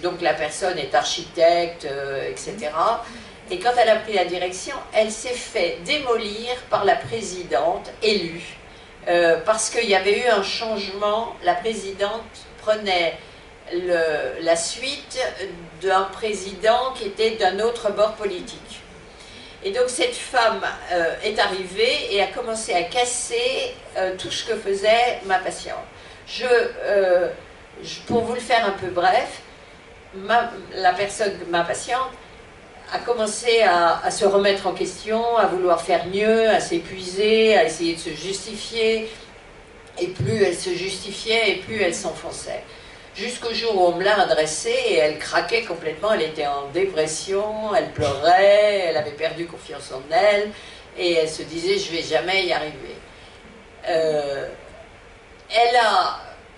donc la personne est architecte, etc., et quand elle a pris la direction, elle s'est fait démolir par la présidente élue, parce qu'il y avait eu un changement. La présidente prenait la suite d'un président qui était d'un autre bord politique. Et donc cette femme est arrivée et a commencé à casser tout ce que faisait ma patiente. Pour vous le faire un peu bref, ma patiente a commencé à se remettre en question, à vouloir faire mieux, à s'épuiser, à essayer de se justifier. Et plus elle se justifiait, et plus elle s'enfonçait. Jusqu'au jour où on me l'a adressée et elle craquait complètement, elle était en dépression, elle pleurait, elle avait perdu confiance en elle, et elle se disait « je ne vais jamais y arriver ».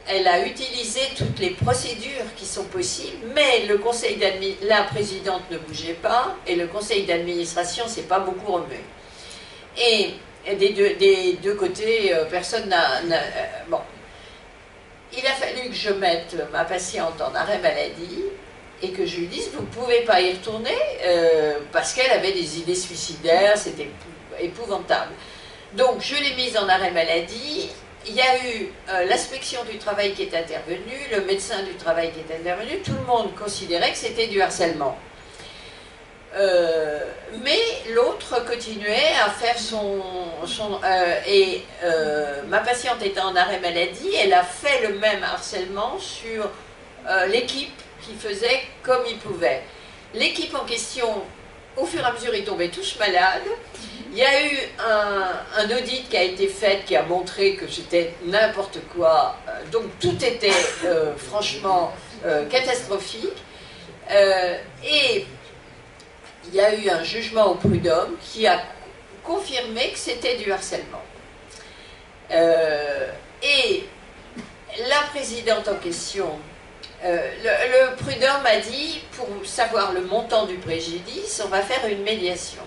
Elle a utilisé toutes les procédures qui sont possibles, mais la présidente ne bougeait pas et le conseil d'administration ne s'est pas beaucoup remué. Et des deux côtés, personne n'a... bon. Il a fallu que je mette ma patiente en arrêt maladie et que je lui dise « vous ne pouvez pas y retourner » parce qu'elle avait des idées suicidaires, c'était épouvantable. Donc je l'ai mise en arrêt maladie. Il y a eu l'inspection du travail qui est intervenue, le médecin du travail qui est intervenu, tout le monde considérait que c'était du harcèlement. Mais l'autre continuait à faire ma patiente étant en arrêt maladie, elle a fait le même harcèlement sur l'équipe qui faisait comme il pouvait. L'équipe en question, au fur et à mesure, ils tombaient tous malades. Il y a eu un audit qui a été fait qui a montré que c'était n'importe quoi. Donc tout était franchement catastrophique. Et il y a eu un jugement au prud'homme qui a confirmé que c'était du harcèlement. Et la présidente en question, le prud'homme a dit, pour savoir le montant du préjudice, on va faire une médiation.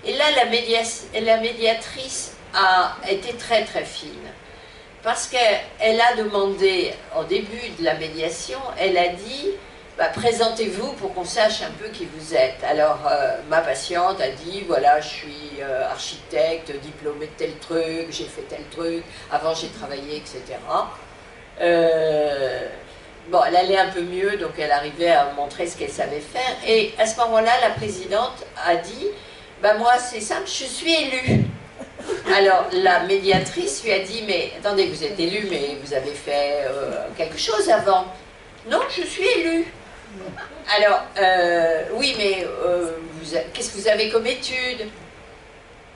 Et là, la médiatrice a été très très fine, parce qu'elle a demandé, au début de la médiation, elle a dit, bah, présentez-vous pour qu'on sache un peu qui vous êtes. Alors, ma patiente a dit, voilà, je suis architecte, diplômée de tel truc, j'ai fait tel truc, avant j'ai travaillé, etc. Bon, elle allait un peu mieux, donc elle arrivait à montrer ce qu'elle savait faire. Et à ce moment-là, la présidente a dit, bah moi c'est simple, je suis élue. Alors la médiatrice lui a dit, mais attendez, vous êtes élue, mais vous avez fait quelque chose avant. Non, je suis élue. Alors, oui, mais qu'est-ce que vous avez comme études?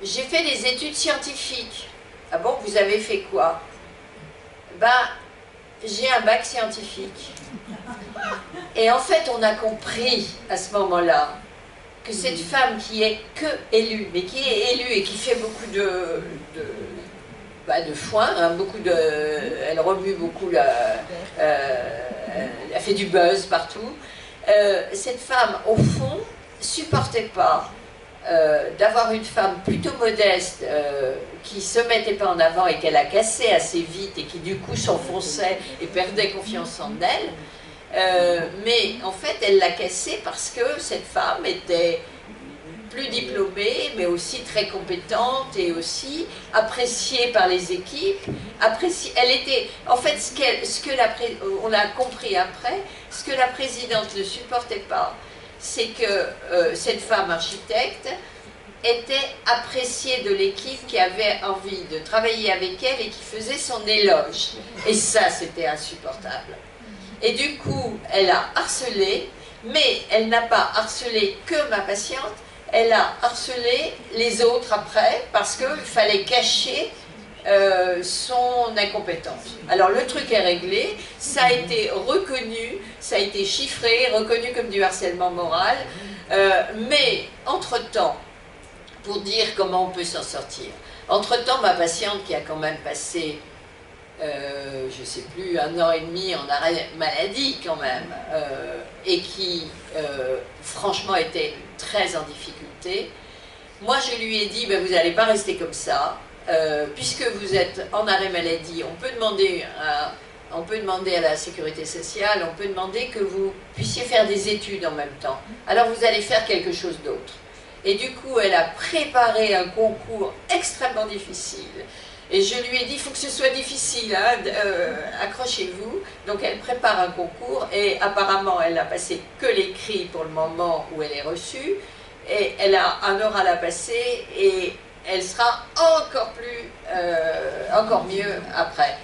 J'ai fait des études scientifiques. Ah bon, vous avez fait quoi? Ben, j'ai un bac scientifique. Et en fait, on a compris à ce moment-là que cette femme qui est que élue, mais qui est élue et qui fait beaucoup de foin, hein, elle remue beaucoup, elle fait du buzz partout. Cette femme, au fond, supportait pas d'avoir une femme plutôt modeste qui se mettait pas en avant et qu'elle a cassé assez vite et qui du coup s'enfonçait et perdait confiance en elle. Mais en fait, elle l'a cassée parce que cette femme était plus diplômée, mais aussi très compétente et aussi appréciée par les équipes. Elle était, en fait, on a compris après, ce que la présidente ne supportait pas, c'est que cette femme architecte était appréciée de l'équipe qui avait envie de travailler avec elle et qui faisait son éloge. Et ça, c'était insupportable. Et du coup, elle a harcelé, mais elle n'a pas harcelé que ma patiente, elle a harcelé les autres après, parce qu'il fallait cacher son incompétence. Alors le truc est réglé, ça a été reconnu, ça a été chiffré, reconnu comme du harcèlement moral, mais entre-temps, pour dire comment on peut s'en sortir, entre-temps, ma patiente qui a quand même passé je ne sais plus, 1 an et demi en arrêt maladie quand même, et qui franchement était très en difficulté. Moi je lui ai dit, ben, vous n'allez pas rester comme ça, puisque vous êtes en arrêt maladie, on peut demander à la sécurité sociale, on peut demander que vous puissiez faire des études en même temps. Alors vous allez faire quelque chose d'autre. Et du coup, elle a préparé un concours extrêmement difficile. Et je lui ai dit, il faut que ce soit difficile, hein, accrochez-vous. Donc elle prépare un concours et apparemment elle n'a passé que l'écrit pour le moment où elle est reçue. Et elle a un oral à passer et elle sera encore mieux après.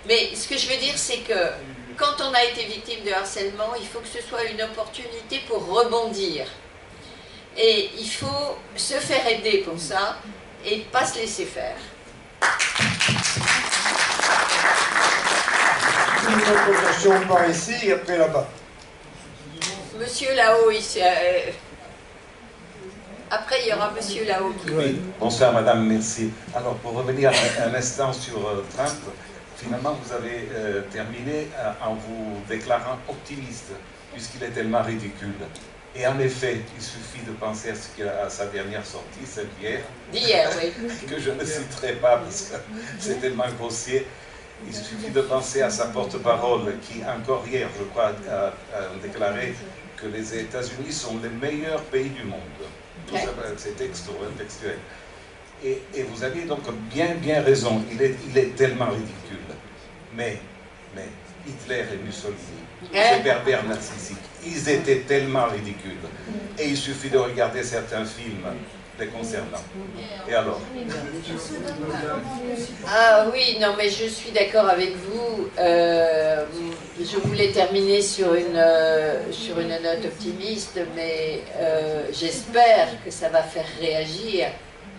Mais ce que je veux dire, c'est que quand on a été victime de harcèlement, il faut que ce soit une opportunité pour rebondir. Et il faut se faire aider pour ça et pas se laisser faire. Une autre question par ici et après là-bas. Monsieur là-haut, après il y aura monsieur là-haut qui... Oui, bonsoir madame, merci. Alors pour revenir un instant sur Trump, finalement vous avez terminé en vous déclarant optimiste, puisqu'il est tellement ridicule. Et en effet, il suffit de penser à sa dernière sortie, celle d'hier. D'hier, oui. Que je ne citerai pas parce que c'est tellement grossier. Il suffit de penser à sa porte-parole qui, encore hier, je crois, a déclaré que les États-Unis sont les meilleurs pays du monde. Okay. C'est textuel. Et vous aviez donc bien raison. Il est tellement ridicule. Mais Hitler et Mussolini, ces pervers narcissiques, ils étaient tellement ridicules. Et il suffit de regarder certains films les concernant. Et alors? Ah oui, non mais je suis d'accord avec vous. Je voulais terminer sur une note optimiste, mais j'espère que ça va faire réagir.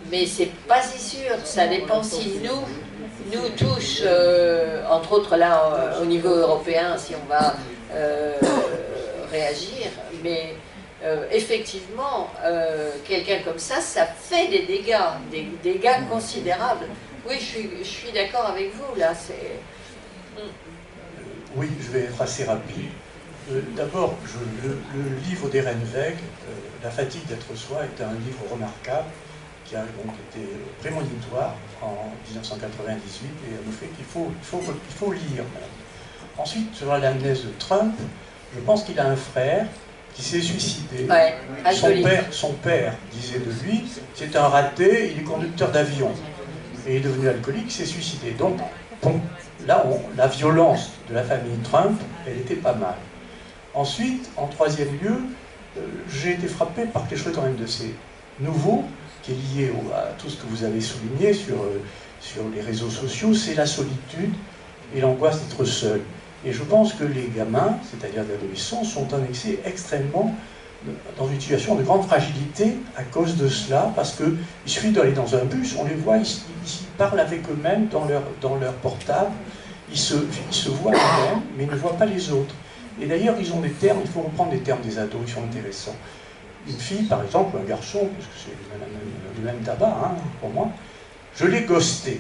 Mais c'est pas si sûr. Ça dépend si nous tous, entre autres là au niveau européen, si on va réagir, mais effectivement, quelqu'un comme ça fait des dégâts considérables. Oui, je suis d'accord avec vous, là, c'est... Oui, je vais être assez rapide. D'abord, le livre d'Eren Weg, La fatigue d'être soi, est un livre remarquable, qui a donc été prémonitoire en 1998 et a fait qu'il faut lire. Ensuite, sur l'amnésie de Trump, je pense qu'il a un frère qui s'est suicidé. Ouais, son père disait de lui, c'est un raté, il est conducteur d'avion. Et il est devenu alcoolique, il s'est suicidé. Donc, bon, là, la violence de la famille Trump, elle était pas mal. Ensuite, en troisième lieu, j'ai été frappé par quelque chose quand même de ces nouveaux, qui est lié à tout ce que vous avez souligné sur les réseaux sociaux, c'est la solitude et l'angoisse d'être seul. Et je pense que les gamins, c'est-à-dire les adolescents, sont annexés extrêmement dans une situation de grande fragilité à cause de cela, parce qu'il suffit d'aller dans un bus, on les voit, ils parlent avec eux-mêmes dans leur portable, ils se voient eux-mêmes, mais ils ne voient pas les autres. Et d'ailleurs, ils ont des termes, il faut reprendre les termes des ados, ils sont intéressants. Une fille, par exemple, un garçon, parce que c'est le même tabac, hein, pour moi, je l'ai ghosté.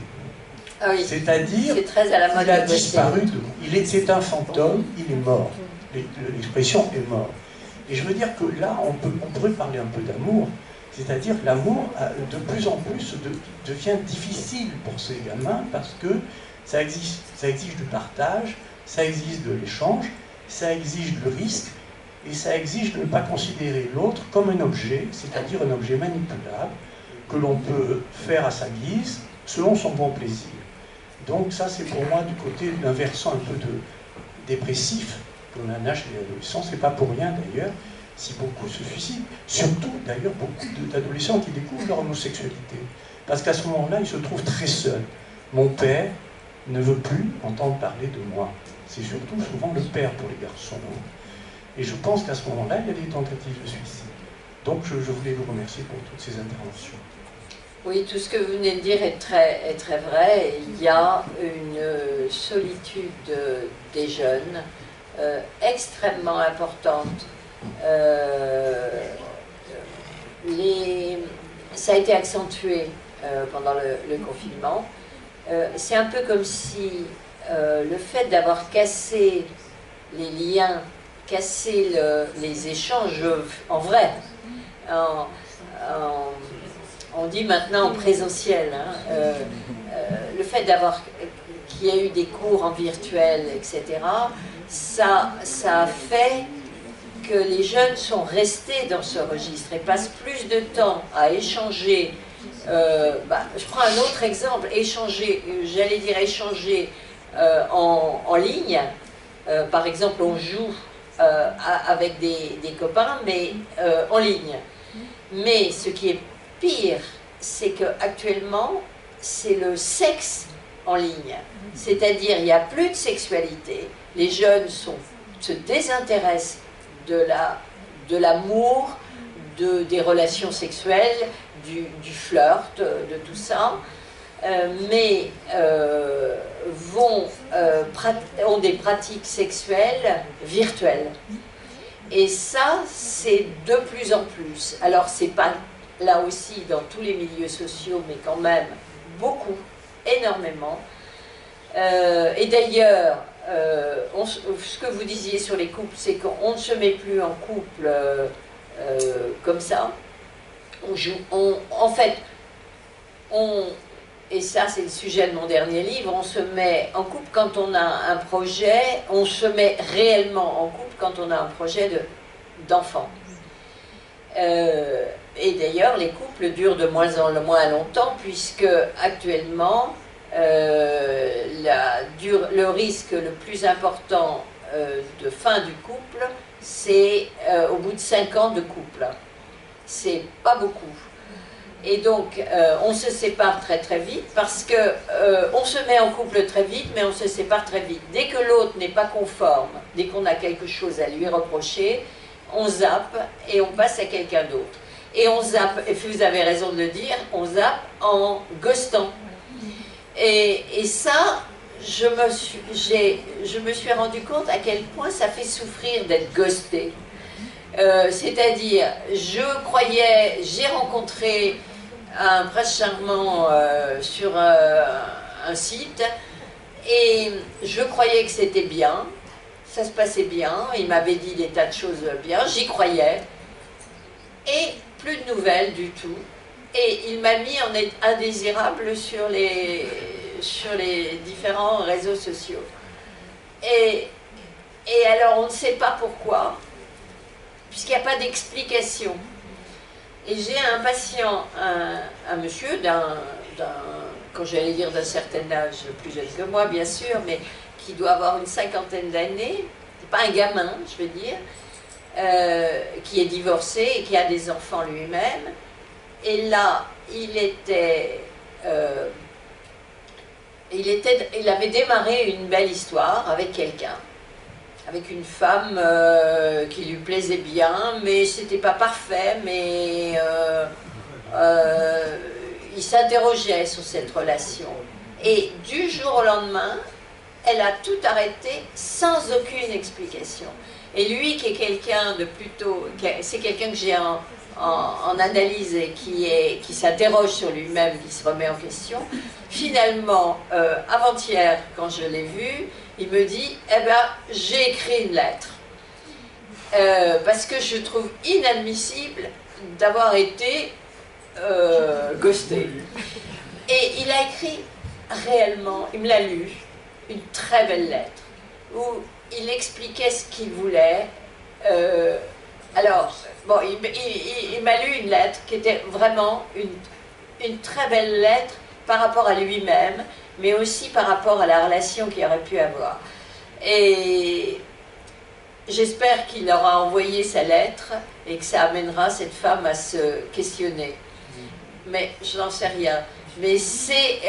Ah oui, c'est-à-dire qu'il a disparu, c'est un fantôme, il est mort. L'expression est mort. Et je veux dire que là, on pourrait parler un peu d'amour, c'est-à-dire que l'amour, de plus en plus, devient difficile pour ces gamins, parce que ça exige du partage, ça exige de l'échange, ça exige le risque, et ça exige de ne pas considérer l'autre comme un objet, c'est-à-dire un objet manipulable, que l'on peut faire à sa guise, selon son bon plaisir. Donc ça, c'est pour moi du côté d'un versant un peu dépressif que l'on a chez les adolescents. C'est pas pour rien d'ailleurs si beaucoup se suicident. Surtout d'ailleurs beaucoup d'adolescents qui découvrent leur homosexualité. Parce qu'à ce moment-là, ils se trouvent très seuls. Mon père ne veut plus entendre parler de moi. C'est surtout souvent le père pour les garçons. Et je pense qu'à ce moment-là, il y a des tentatives de suicide. Donc je voulais vous remercier pour toutes ces interventions. Oui, tout ce que vous venez de dire est très vrai. Il y a une solitude des jeunes extrêmement importante. Ça a été accentué pendant le confinement. C'est un peu comme si le fait d'avoir cassé les liens, cassé les échanges en vrai, on dit maintenant en présentiel, hein, le fait qu'il y a eu des cours en virtuel, etc., ça a fait que les jeunes sont restés dans ce registre et passent plus de temps à échanger. Je prends un autre exemple, échanger en ligne. Par exemple, on joue avec des copains, mais en ligne. Mais ce qui est pire, c'est qu'actuellement, c'est le sexe en ligne. C'est-à-dire, il n'y a plus de sexualité. Les jeunes se désintéressent de l'amour, des relations sexuelles, du flirt, de tout ça, mais ont des pratiques sexuelles virtuelles. Et ça, c'est de plus en plus. Alors, c'est pas là aussi dans tous les milieux sociaux, mais quand même beaucoup, énormément. Et d'ailleurs, ce que vous disiez sur les couples, c'est qu'on ne se met plus en couple comme ça. Et ça c'est le sujet de mon dernier livre, on se met en couple quand on a un projet, on se met réellement en couple quand on a un projet d'enfant. Et d'ailleurs, les couples durent de moins en moins longtemps, puisque actuellement, le risque le plus important de fin du couple, c'est au bout de 5 ans de couple. C'est pas beaucoup. Et donc, on se sépare très très vite, parce que on se met en couple très vite, mais on se sépare très vite. Dès que l'autre n'est pas conforme, dès qu'on a quelque chose à lui reprocher, on zappe et on passe à quelqu'un d'autre. Et on zappe, et vous avez raison de le dire, on zappe en ghostant. Et ça, je me suis rendu compte à quel point ça fait souffrir d'être ghosté. C'est-à-dire, j'ai rencontré un prince charmant sur un site, et je croyais que c'était bien, ça se passait bien, il m'avait dit des tas de choses bien, j'y croyais, et plus de nouvelles du tout. Et il m'a mis en indésirable sur les différents réseaux sociaux. Et alors, on ne sait pas pourquoi, puisqu'il n'y a pas d'explication. Et j'ai un patient, un monsieur quand j'allais dire d'un certain âge, plus jeune que moi, bien sûr, mais qui doit avoir une 50aine d'années, c'est pas un gamin, je veux dire, qui est divorcé et qui a des enfants lui-même. Et là, il avait démarré une belle histoire avec quelqu'un, avec une femme qui lui plaisait bien, mais c'était pas parfait, mais il s'interrogeait sur cette relation. Et du jour au lendemain, elle a tout arrêté sans aucune explication. Et lui, qui est quelqu'un de plutôt... C'est quelqu'un que j'ai en analyse et qui s'interroge sur lui-même, qui se remet en question. Finalement, avant-hier, quand je l'ai vu, il me dit, eh ben, j'ai écrit une lettre. Parce que je trouve inadmissible d'avoir été ghosté. Et il a écrit réellement, il me l'a lu, une très belle lettre, où il expliquait ce qu'il voulait, Alors, bon, il m'a lu une lettre qui était vraiment une très belle lettre par rapport à lui-même, mais aussi par rapport à la relation qu'il aurait pu avoir. Et j'espère qu'il aura envoyé sa lettre et que ça amènera cette femme à se questionner. Mais je n'en sais rien. Mais c'est...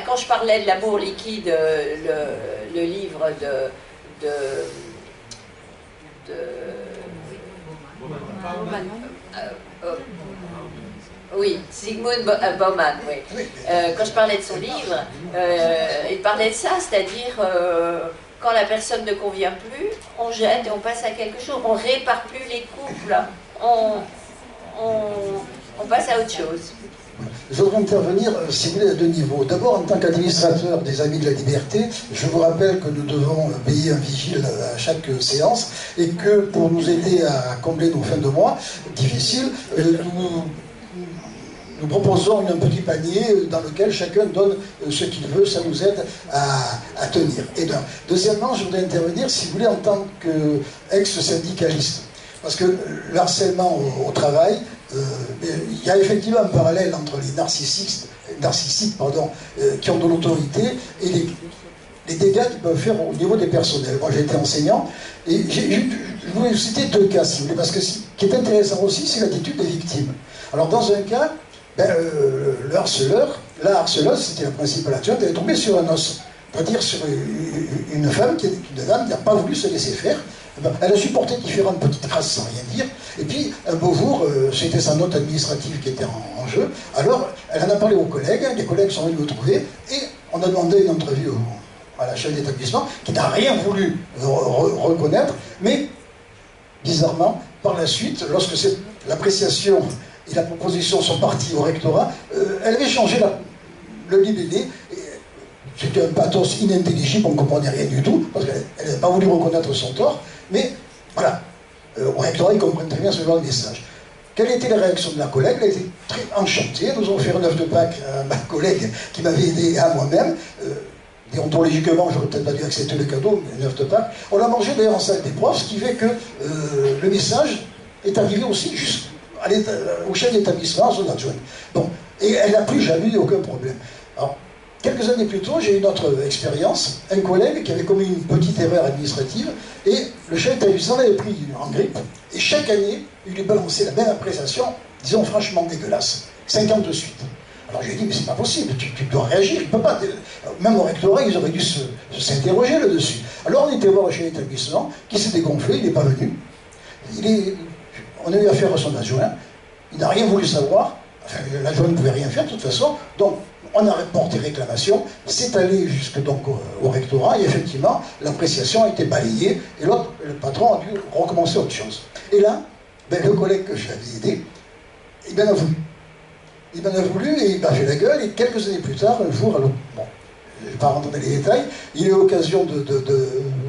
quand je parlais de l'amour liquide, le livre oui, Zygmunt Bauman, oui. Quand je parlais de son livre, il parlait de ça, c'est-à-dire quand la personne ne convient plus, on jette et on passe à quelque chose. On répare plus les couples, on passe à autre chose. Je voudrais intervenir, si vous voulez, à deux niveaux. D'abord, en tant qu'administrateur des Amis de la Liberté, je vous rappelle que nous devons payer un vigile à chaque séance et que pour nous aider à combler nos fins de mois difficiles, nous proposons un petit panier dans lequel chacun donne ce qu'il veut, ça nous aide à tenir. Et bien, deuxièmement, je voudrais intervenir, si vous voulez, en tant qu'ex-syndicaliste. Parce que le harcèlement au travail, il y a effectivement un parallèle entre les narcissiques qui ont de l'autorité et les dégâts qu'ils peuvent faire au niveau des personnels. Moi j'ai été enseignant et je voulais vous citer deux cas, si vous voulez, parce que ce qui est intéressant aussi, c'est l'attitude des victimes. Alors dans un cas, le harceleur, la harceleuse, c'était la principale adjointe, elle est tombée sur un os. C'est-à-dire sur une femme, une dame qui n'a pas voulu se laisser faire. Elle a supporté différentes petites crasses sans rien dire. Et puis, un beau jour, c'était sa note administrative qui était en jeu. Alors, elle en a parlé aux collègues. Les collègues sont venus me trouver. Et on a demandé une entrevue à la chef d'établissement, qui n'a rien voulu reconnaître. Mais, bizarrement, par la suite, lorsque l'appréciation et la proposition sont parties au rectorat, elle avait changé le libellé. C'était un pathos inintelligible, on ne comprenait rien du tout, parce qu'elle n'avait pas voulu reconnaître son tort. Mais voilà, au rectorat, ils comprennent très bien ce genre de message. Quelle était la réaction de la collègue? Elle était très enchantée. Nous avons fait un œuf de Pâques à ma collègue qui m'avait aidé à moi-même. Déontologiquement, j'aurais peut-être pas dû accepter le cadeau, mais un œuf de Pâques. On l'a mangé d'ailleurs en salle des profs, ce qui fait que le message est arrivé aussi au chef d'établissement, à son adjoint. Bon, et elle n'a plus jamais eu aucun problème. Alors, quelques années plus tôt, j'ai eu une autre expérience, un collègue qui avait commis une petite erreur administrative, et le chef d'établissement l'avait pris en grippe, et chaque année, il lui balançait la même appréciation, disons franchement dégueulasse, 50 de suite. Alors j'ai dit, mais c'est pas possible, tu dois réagir, il peut pas. Même au rectorat, ils auraient dû s'interroger là-dessus. Alors on était voir le chef d'établissement, qui s'est dégonflé, il n'est pas venu. On a eu affaire à son adjoint, il n'a rien voulu savoir, enfin, l'adjoint ne pouvait rien faire de toute façon, donc on a porté réclamation, c'est allé jusque donc au rectorat, et effectivement, l'appréciation a été balayée, et l'autre, le patron, a dû recommencer autre chose. Et là, le collègue que j'avais aidé, il m'en a voulu. Il m'en a voulu, et il m'a fait la gueule, et quelques années plus tard, un jour, bon, je ne vais pas rentrer dans les détails, il a eu l'occasion de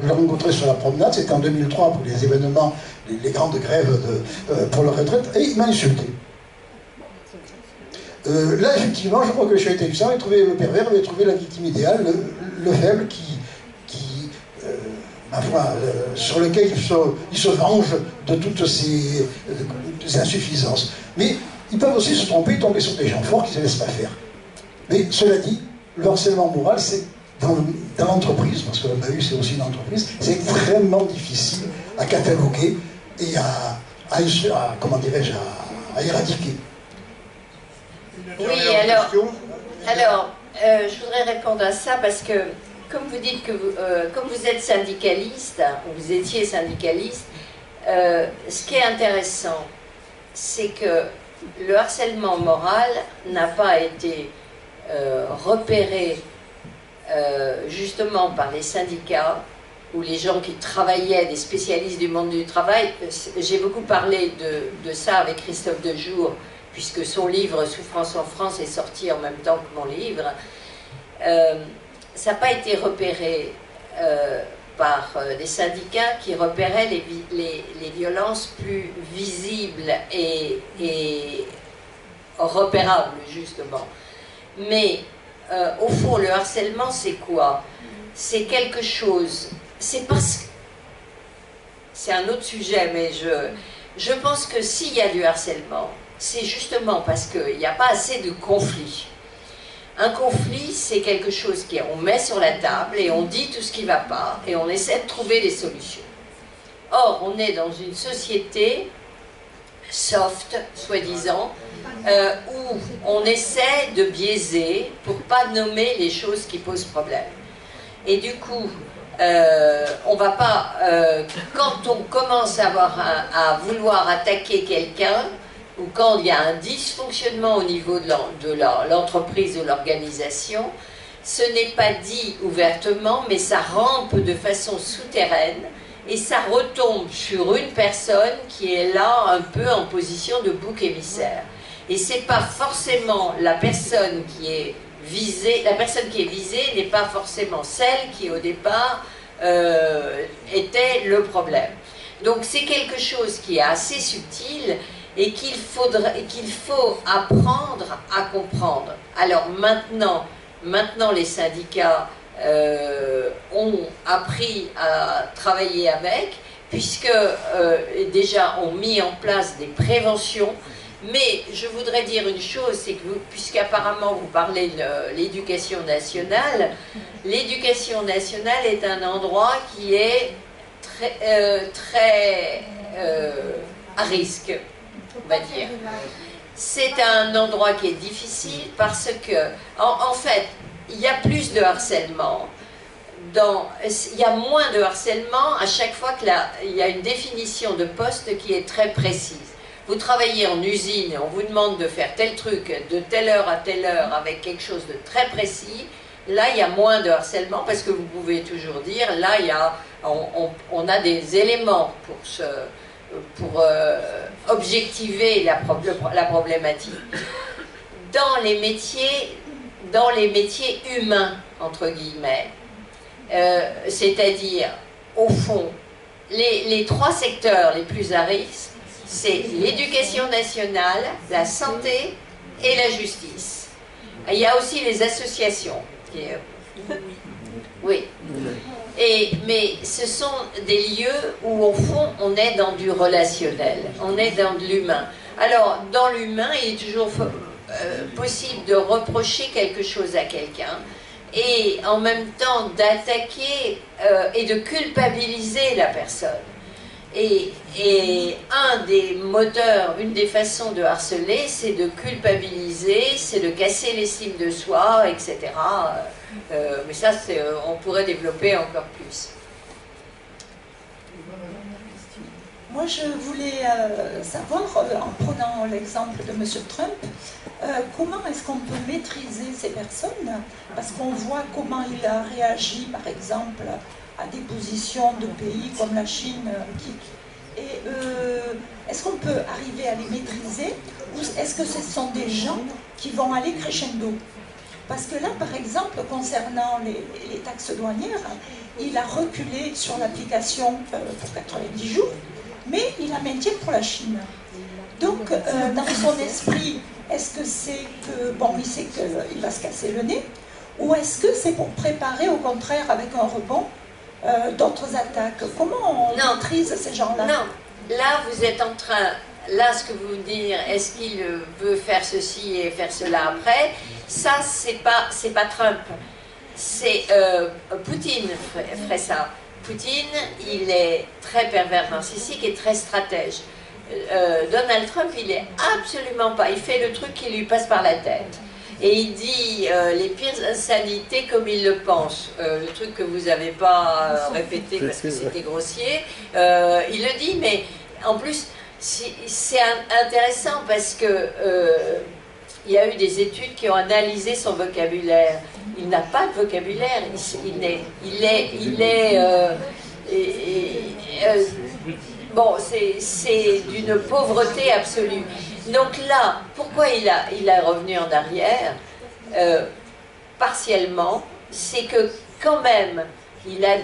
le rencontrer sur la promenade, c'était en 2003 pour les événements, les grandes grèves pour la retraite, et il m'a insulté. Là, effectivement, je crois que le chef d'établissement avait trouvé le pervers, avait trouvé la victime idéale, le faible ma foi, sur lequel il se venge de toutes ces insuffisances. Mais ils peuvent aussi se tromper, tomber sur des gens forts qui ne se laissent pas faire. Mais cela dit, le harcèlement moral, c'est dans l'entreprise, parce que la BAU c'est aussi une entreprise, c'est extrêmement difficile à cataloguer et comment dirais-je, à éradiquer. Oui, alors je voudrais répondre à ça parce que, comme vous dites que comme vous êtes syndicaliste, ou vous étiez syndicaliste, ce qui est intéressant, c'est que le harcèlement moral n'a pas été repéré justement par les syndicats ou les gens qui travaillaient, des spécialistes du monde du travail. J'ai beaucoup parlé de ça avec Christophe Dejour, puisque son livre « Souffrance en France » est sorti en même temps que mon livre. Ça n'a pas été repéré par des syndicats qui repéraient les violences plus visibles et repérables, justement. Mais, au fond, le harcèlement, c'est quoi? C'est quelque chose... C'est parce c'est un autre sujet, mais je pense que s'il y a du harcèlement, c'est justement parce qu'il n'y a pas assez de conflits. Un conflit, c'est quelque chose qu'on met sur la table et on dit tout ce qui ne va pas et on essaie de trouver des solutions. Or, on est dans une société soft, soi-disant, où on essaie de biaiser pour ne pas nommer les choses qui posent problème. Et du coup, on va pas, quand on commence à vouloir attaquer quelqu'un, ou quand il y a un dysfonctionnement au niveau de l'entreprise ou l'organisation, ce n'est pas dit ouvertement, mais ça rampe de façon souterraine, et ça retombe sur une personne qui est là un peu en position de bouc émissaire. Et c'est pas forcément la personne qui est visée, la personne qui est visée n'est pas forcément celle qui au départ était le problème. Donc c'est quelque chose qui est assez subtil et qu'il faut apprendre à comprendre. Alors maintenant les syndicats ont appris à travailler avec, puisque déjà ont mis en place des préventions. Mais je voudrais dire une chose, c'est que puisqu'apparemment vous parlez de l'éducation nationale est un endroit qui est très à risque, on va dire. C'est un endroit qui est difficile parce que, en fait, il y a plus de harcèlement. Il y a moins de harcèlement à chaque fois qu'il y a une définition de poste qui est très précise. Vous travaillez en usine et on vous demande de faire tel truc de telle heure à telle heure avec quelque chose de très précis. Là, il y a moins de harcèlement parce que vous pouvez toujours dire, là, on a des éléments pour objectiver la problématique. Dans les métiers humains, entre guillemets, c'est-à-dire, au fond, les trois secteurs les plus à risque, c'est l'éducation nationale, la santé et la justice. Il y a aussi les associations. Oui. Mais ce sont des lieux où, au fond, on est dans du relationnel, on est dans de l'humain. Alors, dans l'humain, il est toujours possible de reprocher quelque chose à quelqu'un et en même temps d'attaquer et de culpabiliser la personne. Et un des moteurs, une des façons de harceler, c'est de culpabiliser, c'est de casser l'estime de soi, etc. Mais ça, on pourrait développer encore plus. Moi, je voulais savoir, en prenant l'exemple de M. Trump, comment est-ce qu'on peut maîtriser ces personnes? Parce qu'on voit comment il a réagi, par exemple, à des positions de pays comme la Chine. Est-ce qu'on peut arriver à les maîtriser ou est-ce que ce sont des gens qui vont aller crescendo? Parce que là, par exemple, concernant les taxes douanières, il a reculé sur l'application pour 90 jours, mais il la maintient pour la Chine. Donc, dans son esprit, est-ce que c'est que, bon, il sait qu'il va se casser le nez, ou est-ce que c'est pour préparer, au contraire, avec un rebond, d'autres attaques? Comment on maîtrise ces gens-là? Non, là vous êtes en train, là ce que vous dites, est-ce qu'il veut faire ceci et faire cela après, ça c'est pas Trump, c'est Poutine ferait ça. Poutine, il est très pervers narcissique et très stratège. Donald Trump, il est absolument pas, il fait le truc qui lui passe par la tête. Et il dit les pires insanités comme il le pense. Le truc que vous n'avez pas répété parce que c'était grossier. Il le dit, mais en plus, c'est intéressant parce que il y a eu des études qui ont analysé son vocabulaire. Il n'a pas de vocabulaire. Bon, c'est d'une pauvreté absolue. Donc là, pourquoi il est revenu en arrière partiellement, c'est que quand même, il a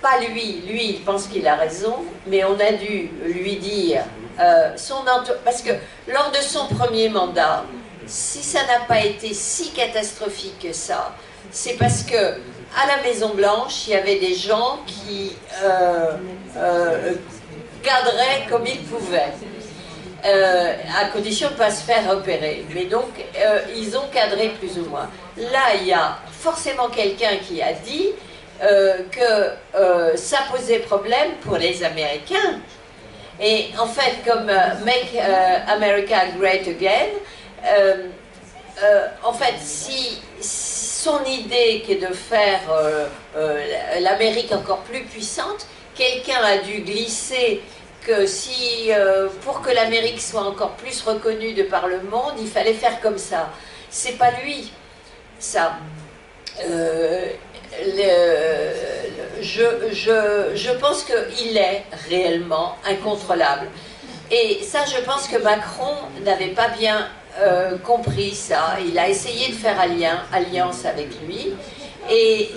pas lui, il pense qu'il a raison, mais on a dû lui dire parce que lors de son premier mandat, si ça n'a pas été si catastrophique que ça, c'est parce que à la Maison Blanche, il y avait des gens cadraient comme ils pouvaient. À condition de ne pas se faire repérer. Mais donc, ils ont cadré plus ou moins. Là, il y a forcément quelqu'un qui a dit que ça posait problème pour les Américains. Et en fait, comme Make America Great Again, en fait, si son idée qui est de faire l'Amérique encore plus puissante, quelqu'un a dû glisser que si, pour que l'Amérique soit encore plus reconnue de par le monde, il fallait faire comme ça. C'est pas lui, ça. Je pense qu'il est réellement incontrôlable. Et ça, je pense que Macron n'avait pas bien compris ça. Il a essayé de faire alliance avec lui. Et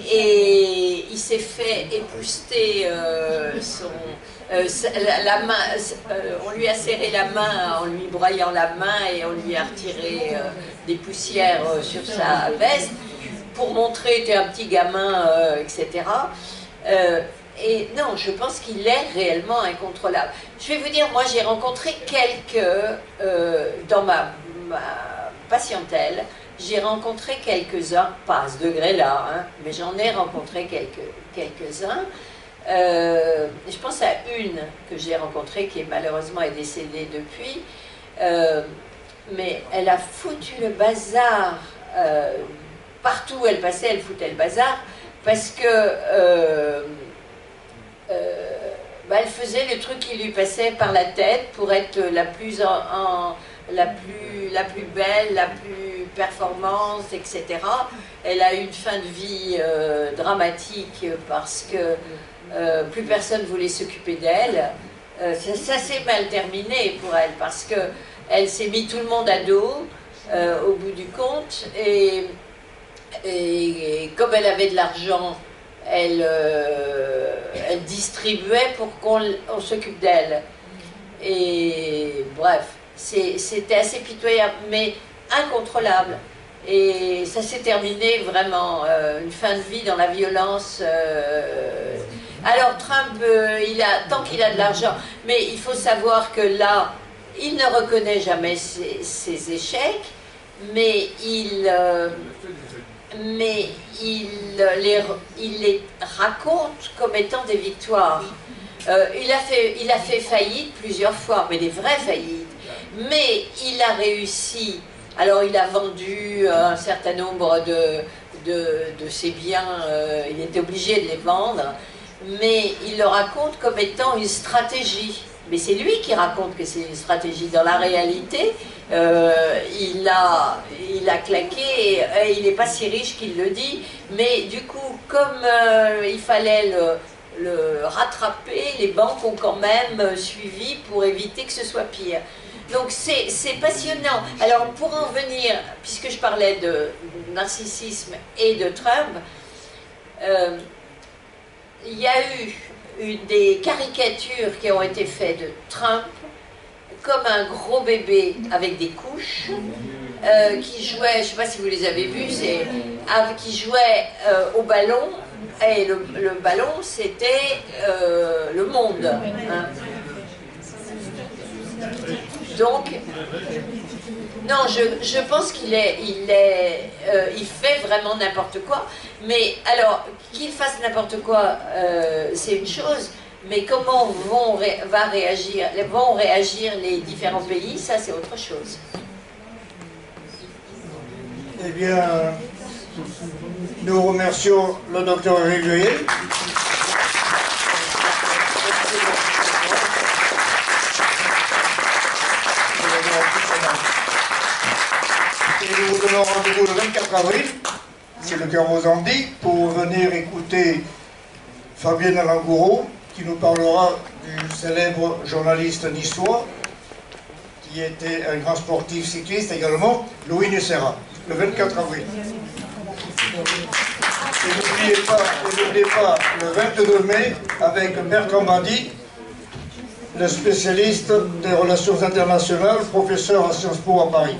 il s'est fait épousseter la main, on lui a serré la main en lui broyant la main et on lui a retiré des poussières sur sa veste pour montrer t'es un petit gamin, etc. Et non, je pense qu'il est réellement incontrôlable. Je vais vous dire, moi j'ai rencontré dans ma patientèle, j'ai rencontré quelques-uns, pas à ce degré-là, hein, mais j'en ai rencontré quelques-uns. Je pense à une que j'ai rencontrée qui malheureusement est décédée depuis, mais elle a foutu le bazar partout où elle passait, elle foutait le bazar parce que elle faisait le truc qui lui passait par la tête pour être la plus belle, la plus performante, etc. Elle a eu une fin de vie dramatique parce que plus personne ne voulait s'occuper d'elle. Ça s'est mal terminé pour elle parce que elle s'est mis tout le monde à dos au bout du compte et comme elle avait de l'argent, elle distribuait pour qu'on s'occupe d'elle. Et bref, c'était assez pitoyable, mais incontrôlable. Et ça s'est terminé vraiment, une fin de vie dans la violence. Alors Trump, tant qu'il a de l'argent, mais il faut savoir que là, il ne reconnaît jamais ses échecs, mais il les raconte comme étant des victoires. Il a fait faillite plusieurs fois, mais des vraies faillites. Mais il a réussi. Alors il a vendu un certain nombre de ses biens, il était obligé de les vendre, mais il le raconte comme étant une stratégie. Mais c'est lui qui raconte que c'est une stratégie. Dans la réalité, il a claqué, et il n'est pas si riche qu'il le dit, mais du coup, comme il fallait le rattraper, les banques ont quand même suivi pour éviter que ce soit pire. Donc c'est passionnant. Alors pour en venir, puisque je parlais de narcissisme et de Trump, il y a eu des caricatures qui ont été faites de Trump comme un gros bébé avec des couches qui jouait, je ne sais pas si vous les avez vus, qui jouait au ballon, et le ballon c'était le monde. Hein. Donc, non, je pense qu'il il fait vraiment n'importe quoi. Mais alors, qu'il fasse n'importe quoi, c'est une chose. Mais comment vont réagir les différents pays, ça c'est autre chose. Eh bien, nous remercions le docteur Régulier. Et nous vous donnons rendez-vous le 24 avril, c'est le cœur Mozambique, pour venir écouter Fabienne Alangouro, qui nous parlera du célèbre journaliste niçois, qui était un grand sportif cycliste également, Louis Nucera, le 24 avril. Et n'oubliez pas, le 22 mai, avec Bertrand Badi, le spécialiste des relations internationales, professeur à Sciences Po à Paris.